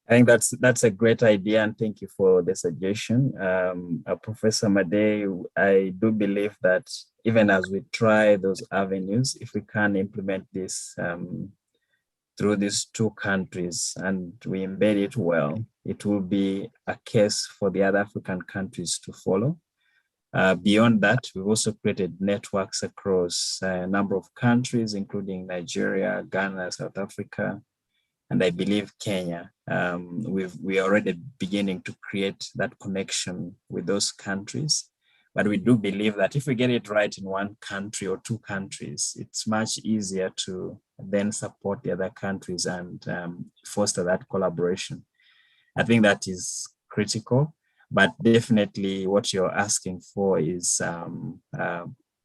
I think that's a great idea, and thank you for the suggestion. Professor Made, I do believe that even as we try those avenues, if we can implement this through these 2 countries and we embed it well, it will be a case for the other African countries to follow. Beyond that, we've also created networks across a number of countries, including Nigeria, Ghana, South Africa, and I believe Kenya. We are already beginning to create that connection with those countries. But we do believe that if we get it right in 1 country or 2 countries, it's much easier to then support the other countries and foster that collaboration. I think that is critical. But definitely what you're asking for is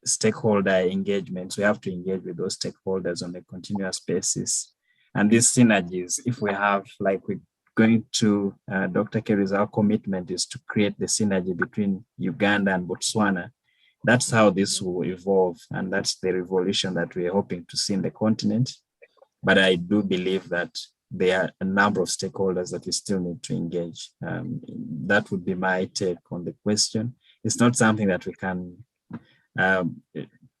stakeholder engagement. So we have to engage with those stakeholders on a continuous basis. And these synergies, if we have, like we're going to, Dr. Keres, our commitment is to create the synergy between Uganda and Botswana. That's how this will evolve. And that's the revolution that we're hoping to see in the continent. But I do believe that there are a number of stakeholders that we still need to engage. That would be my take on the question. It's not something that we can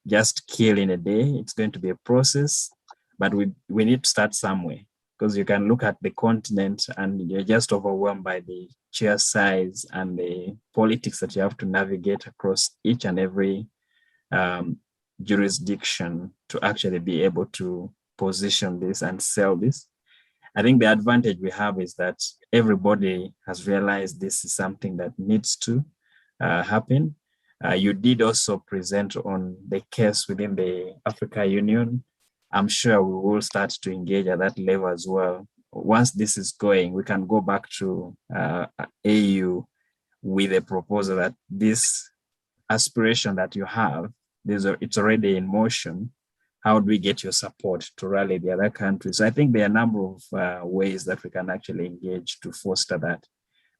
just kill in a day. It's going to be a process, but we need to start somewhere, because you can look at the continent and you're just overwhelmed by the sheer size and the politics that you have to navigate across each and every jurisdiction to actually be able to position this and sell this. I think the advantage we have is that everybody has realized this is something that needs to happen. You did also present on the case within the Africa Union. I'm sure we will start to engage at that level as well. Once this is going, we can go back to AU with a proposal that this aspiration that you have, it's already in motion. How do we get your support to rally the other countries? So I think there are a number of ways that we can actually engage to foster that.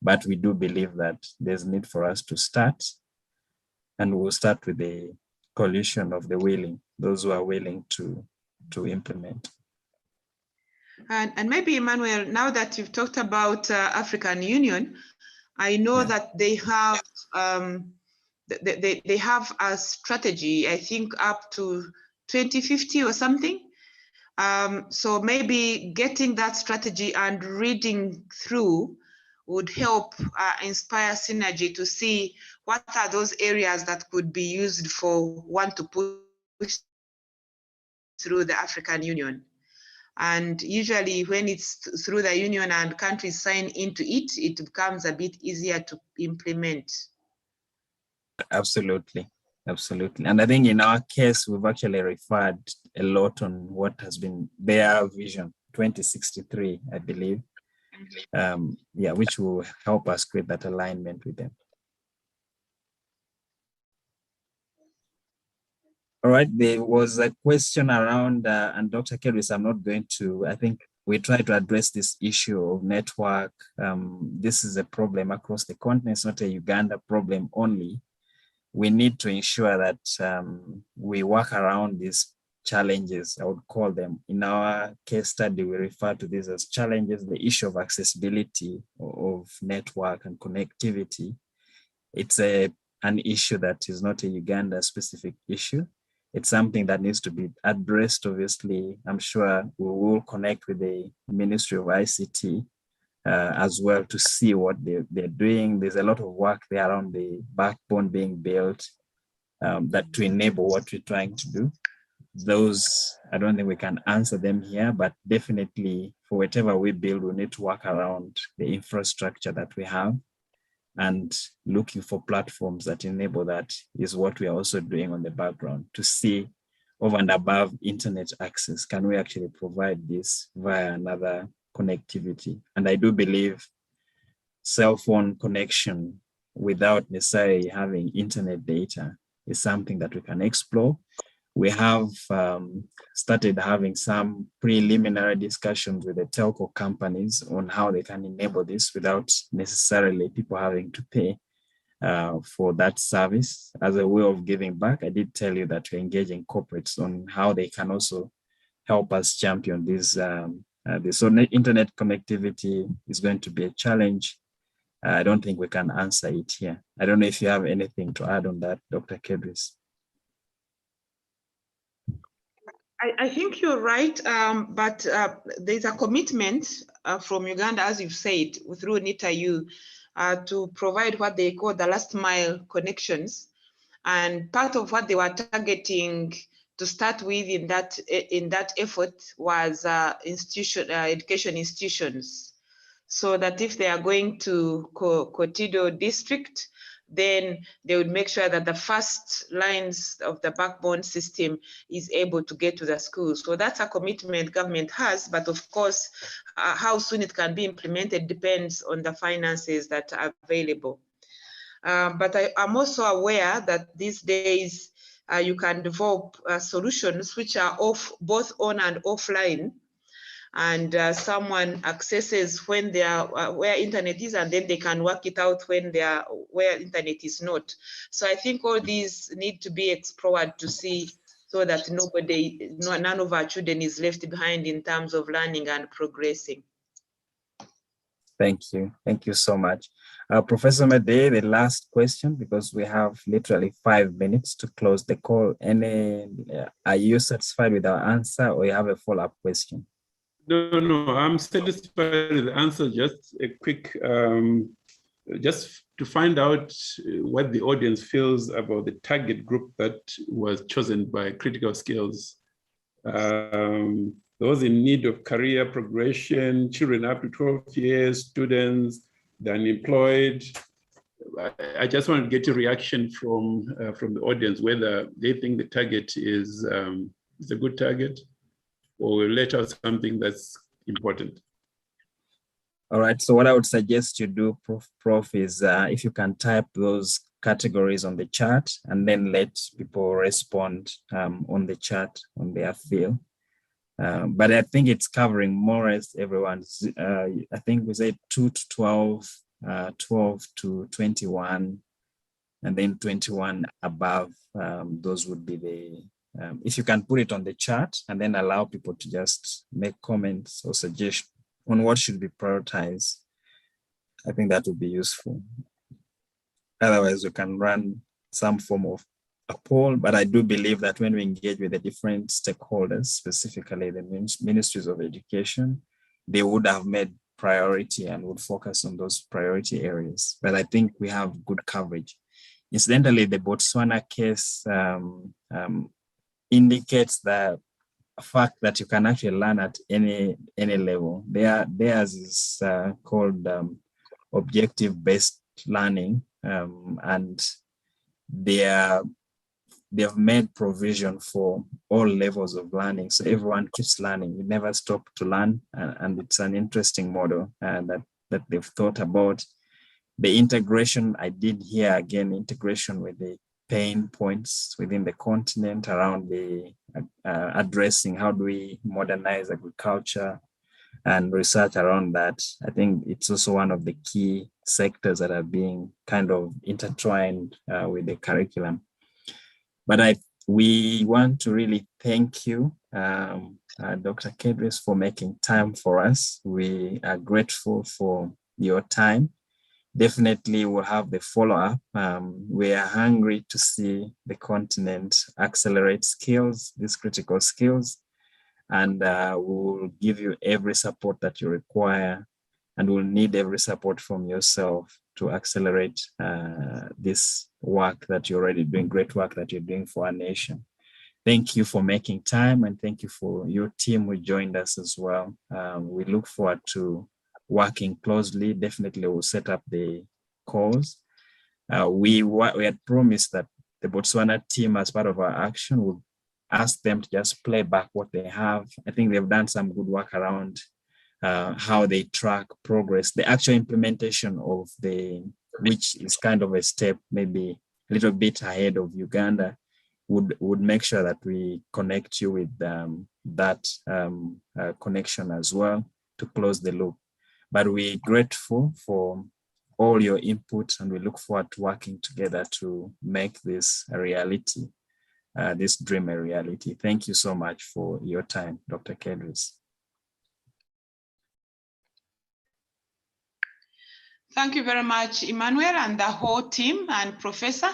But we do believe that there's need for us to start, and we'll start with the coalition of the willing, those who are willing to implement. And maybe, Emmanuel, now that you've talked about African Union, I know that they have they have a strategy, I think up to 2050 or something. So maybe getting that strategy and reading through would help inspire Synergy to see what are those areas that could be used for one to push through the African Union. And usually when it's through the union and countries sign into it, it becomes a bit easier to implement. Absolutely, absolutely. And I think in our case, we've actually referred a lot on what has been their vision, 2063, I believe. Which will help us create that alignment with them. All right, there was a question around, and Dr. Kedris, I'm not going to, I think we try to address this issue of network. This is a problem across the continent. It's not a Uganda problem only. We need to ensure that we work around these challenges, I would call them. In our case study, we refer to this as challenges, the issue of accessibility of network and connectivity. It's an issue that is not a Uganda specific issue. It's something that needs to be addressed, obviously. I'm sure we will connect with the Ministry of ICT as well to see what they're doing. There's a lot of work there around the backbone being built that to enable what we're trying to do. Those, I don't think we can answer them here, but definitely for whatever we build, we need to work around the infrastructure that we have, and looking for platforms that enable that is what we are also doing on the background to see over and above internet access, can we actually provide this via another connectivity? And I do believe cell phone connection without necessarily having internet data is something that we can explore. We have started having some preliminary discussions with the telco companies on how they can enable this without necessarily people having to pay for that service as a way of giving back. I did tell you that we're engaging corporates on how they can also help us champion this. So internet connectivity is going to be a challenge. I don't think we can answer it here. I don't know if you have anything to add on that, Dr. Kedris. I think you're right, but there's a commitment from Uganda, as you've said, through NITAU, to provide what they call the last mile connections. And part of what they were targeting to start with in that effort was education institutions. So that if they are going to Kotido district, then they would make sure that the first lines of the backbone system is able to get to the schools. So that's a commitment government has, but of course, how soon it can be implemented depends on the finances that are available. But I'm also aware that these days you can develop solutions which are both on and offline. And someone accesses when they are where internet is, and then they can work it out when they are where internet is not. So I think all these need to be explored to see so that none of our children is left behind in terms of learning and progressing. Thank you so much. Professor Madej, the last question, because we have literally 5 minutes to close the call. Are you satisfied with our answer, or you have a follow-up question? No, I'm satisfied with the answer. Just a quick, just to find out what the audience feels about the target group that was chosen by critical skills. Those in need of career progression, children up to 12 years, students, the unemployed. I just want to get a reaction from the audience, whether they think the target is a good target, or will let out something that's important. All right, so what I would suggest you do, Prof, is if you can type those categories on the chat and then let people respond on the chat on their field. But I think it's covering more as everyone's, I think we said 2 to 12, 12 to 21, and then 21 above. Those would be the, if you can put it on the chat and then allow people to just make comments or suggestions on what should be prioritized, I think that would be useful. Otherwise, we can run some form of a poll, but I do believe that when we engage with the different stakeholders, specifically the ministries of education, they would have made priority and would focus on those priority areas. But I think we have good coverage. Incidentally, the Botswana case indicates the fact that you can actually learn at any level. Theirs is called objective-based learning, and they've made provision for all levels of learning. So everyone keeps learning. You never stop to learn. And it's an interesting model that they've thought about. The integration, I did hear again, integration with the pain points within the continent around the addressing how do we modernize agriculture and research around that. I think it's also one of the key sectors that are being kind of intertwined with the curriculum. But we want to really thank you, Dr. Kedris, for making time for us. We are grateful for your time. Definitely we'll have the follow-up. We are hungry to see the continent accelerate skills, these critical skills, and we'll give you every support that you require, and we'll need every support from yourself to accelerate this work that you're already doing, great work that you're doing for our nation. Thank you for making time, and thank you for your team who joined us as well. We look forward to working closely. Definitely we'll set up the calls. We had promised that the Botswana team, as part of our action, would ask them to just play back what they have. I think they've done some good work around how they track progress, the actual implementation of which is kind of a step, maybe a little bit ahead of Uganda, would make sure that we connect you with that connection as well to close the loop. But we're grateful for all your input, and we look forward to working together to make this a reality, this dream a reality. Thank you so much for your time, Dr. Kedris. Thank you very much, Emmanuel, and the whole team, and Professor.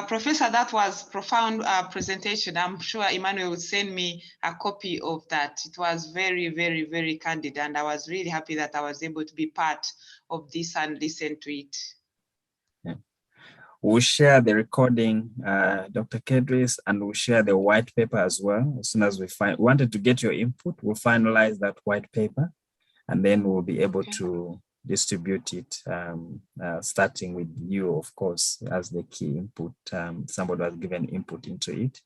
Professor, that was profound presentation. I'm sure Emmanuel will send me a copy of that. It was very, very, very candid, and I was really happy that I was able to be part of this and listen to it. Yeah. We'll share the recording, Dr. Kedris, and we'll share the white paper as well. As soon as we wanted to get your input, we'll finalize that white paper, and then we'll be able to distribute it, starting with you, of course, as the key input. Somebody has given input into it.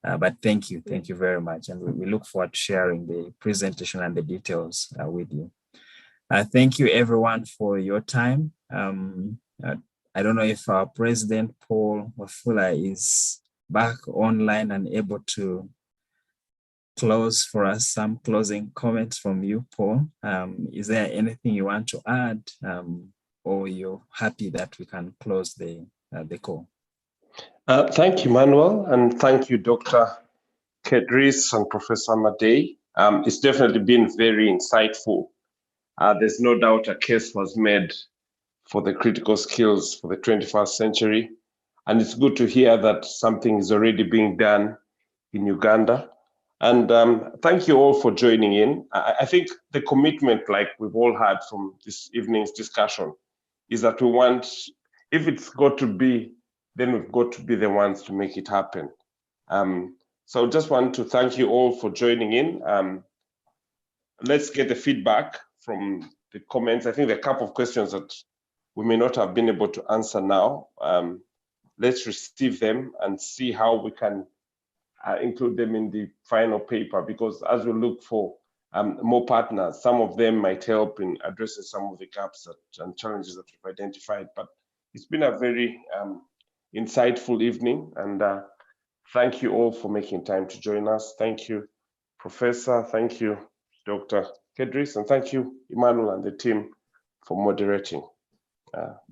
But thank you very much. And we look forward to sharing the presentation and the details with you. Thank you everyone for your time. I don't know if our President, Paul Wafula, is back online and able to close for us. Some closing comments from you, Paul. Is there anything you want to add, or you're happy that we can close the call? Thank you, Manuel, and thank you, Dr. Kedris and Professor Madej. It's definitely been very insightful. There's no doubt a case was made for the critical skills for the 21st century. And it's good to hear that something is already being done in Uganda. And thank you all for joining in. I think the commitment, like we've all had from this evening's discussion, is that we want, if it's got to be, then we've got to be the ones to make it happen. So I just want to thank you all for joining in. Let's get the feedback from the comments. I think there are a couple of questions that we may not have been able to answer now. Let's receive them and see how we can include them in the final paper, because as we look for more partners, some of them might help in addressing some of the gaps and challenges that we've identified. But it's been a very insightful evening, and thank you all for making time to join us. Thank you, Professor. Thank you, Dr. Kedris, and thank you, Emmanuel and the team, for moderating.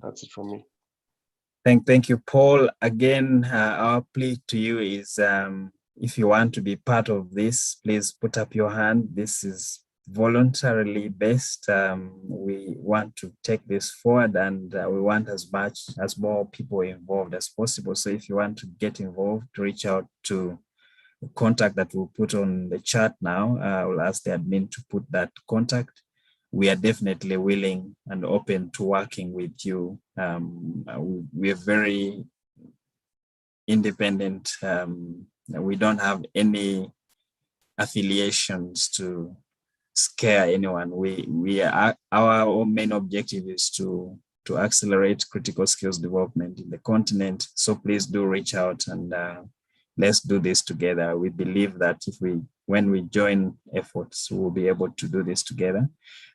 That's it from me. Thank you, Paul. Again, our plea to you is if you want to be part of this, please put up your hand. This is voluntarily based. We want to take this forward, and we want as more people involved as possible. So if you want to get involved, reach out to the contact that we'll put on the chat now. We'll ask the admin to put that contact. We are definitely willing and open to working with you. We are very independent. We don't have any affiliations to scare anyone. Our main objective is to accelerate critical skills development in the continent. So please do reach out, and let's do this together. We believe that when we join efforts, we'll be able to do this together.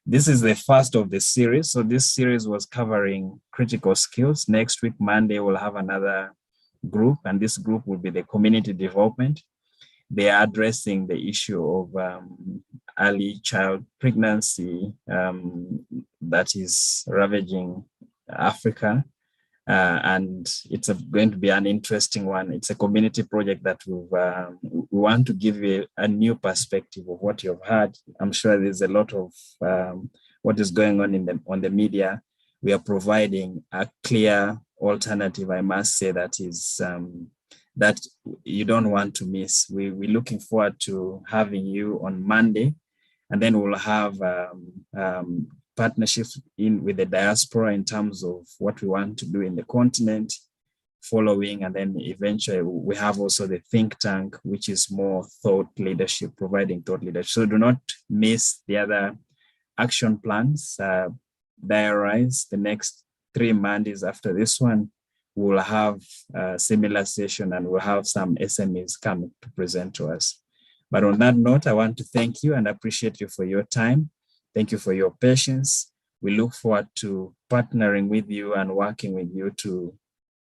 This is the first of the series. So this series was covering critical skills. Next week, Monday, we'll have another group, and this group will be the community development. They are addressing the issue of early child pregnancy that is ravaging Africa. And it's going to be an interesting one. It's a community project that we want to give you a new perspective of what you've heard. I'm sure there's a lot of what is going on the media. We are providing a clear alternative, I must say, that is that you don't want to miss. We're looking forward to having you on Monday, and then we'll have partnerships with the diaspora in terms of what we want to do in the continent following, and then eventually we have also the think tank, which is more thought leadership, providing thought leadership. So do not miss the other action plans. Diarize the next 3 Mondays after this one. We'll have a similar session, and we'll have some SMEs coming to present to us. But on that note, I want to thank you and appreciate you for your time. Thank you for your patience. We look forward to partnering with you and working with you to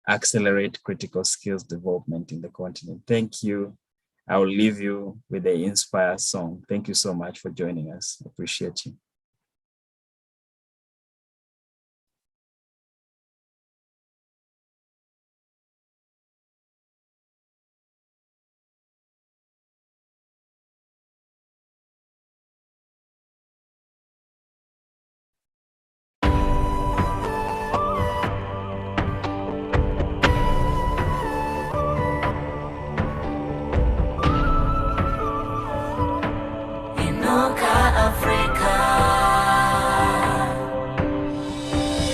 accelerate critical skills development in the continent. Thank you. I will leave you with the Inspire song. Thank you so much for joining us. Appreciate you.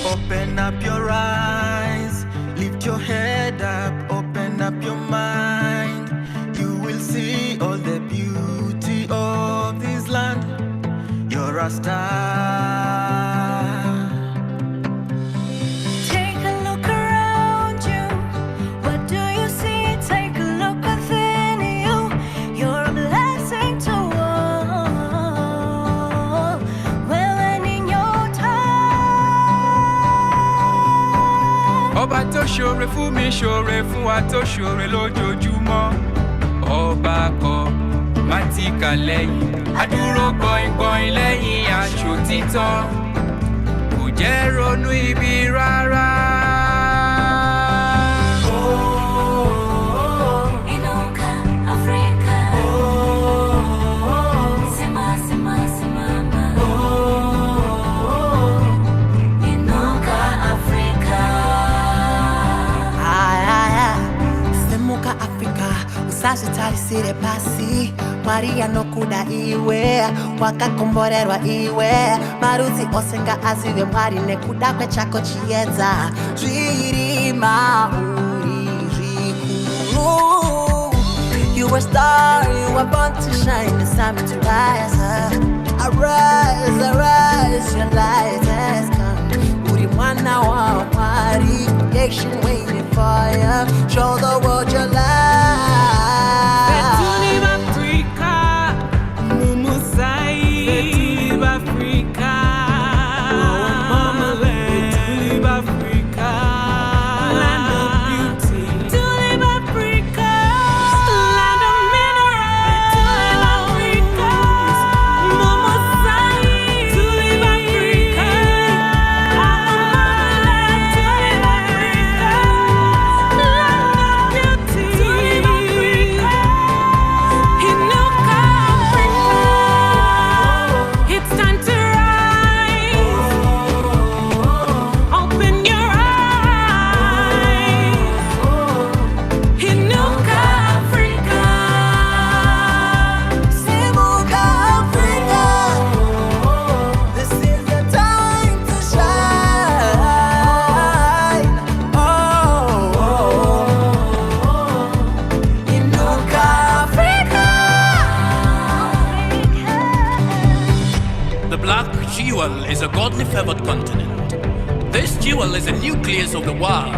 Open up your eyes, lift your head up, open up your mind. You will see all the beauty of this land. You're a star. Take a look around you. What do you see? Take a look within you. You're a blessing to all. Well, in your time. Ọba tó ṣoore fún mi ṣoore fún wa tó ṣoore lójoojúmọ́. Ọba kọ má ti kà lẹ́yìn. Adúró gbọ̀ngbọ̀n lẹ́yìn aṣòtítọ́. Kò jẹ́ ronú ibi rárá. Inuka Africa. Sima, sima, simama. Inuka Africa. sasitarisire pasi Maria nokuda iwe wakakomborerwa iwe marudzi osenga azive mwari nekuda kwechako chiedza zviri mauri zvikuru. You were a star, you were born to shine, it's time to rise up. Arise, arise, your light has come. Uri mwana wa mwari, creation waiting for you. Show the world your light. Betuli Africa, Mumusai. Betuli Africa, Mamaland. Betuli Africa, land of beauty. Betuli Africa, land of minerals. Betuli Africa, Mumusai. Betuli Africa, Mamaland. Betuli Africa, land of beauty. Betuli Africa. Inuka Africa, it's time to rise. Open your eyes. Inuka Africa, Simuka Africa, this is the time to shine. Inuka Africa. The black jewel is a godly favored continent. This jewel is the nucleus of the world,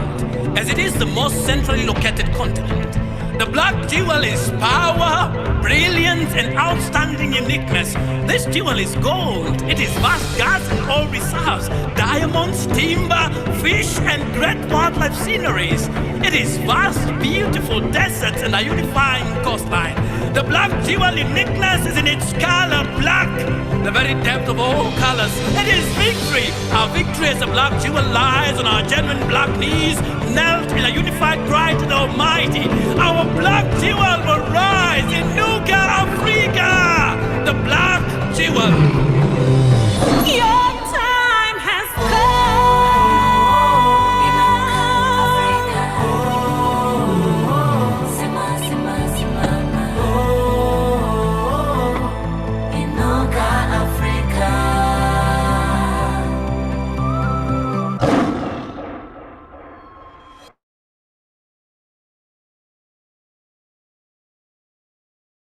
as it is the most centrally located continent. The black jewel is power, brilliance, and outstanding uniqueness. This jewel is gold. It is vast gas and oil reserves, diamonds, timber, fish, and great wildlife sceneries. It is vast, beautiful deserts and a unifying coastline. The black jewel uniqueness is in its color black, the very depth of all colors. It is victory. Our victory as a black jewel lies on our genuine black knees, knelt in a unified cry to the Almighty. Our black jewel will rise in Nuka Africa. The black jewel.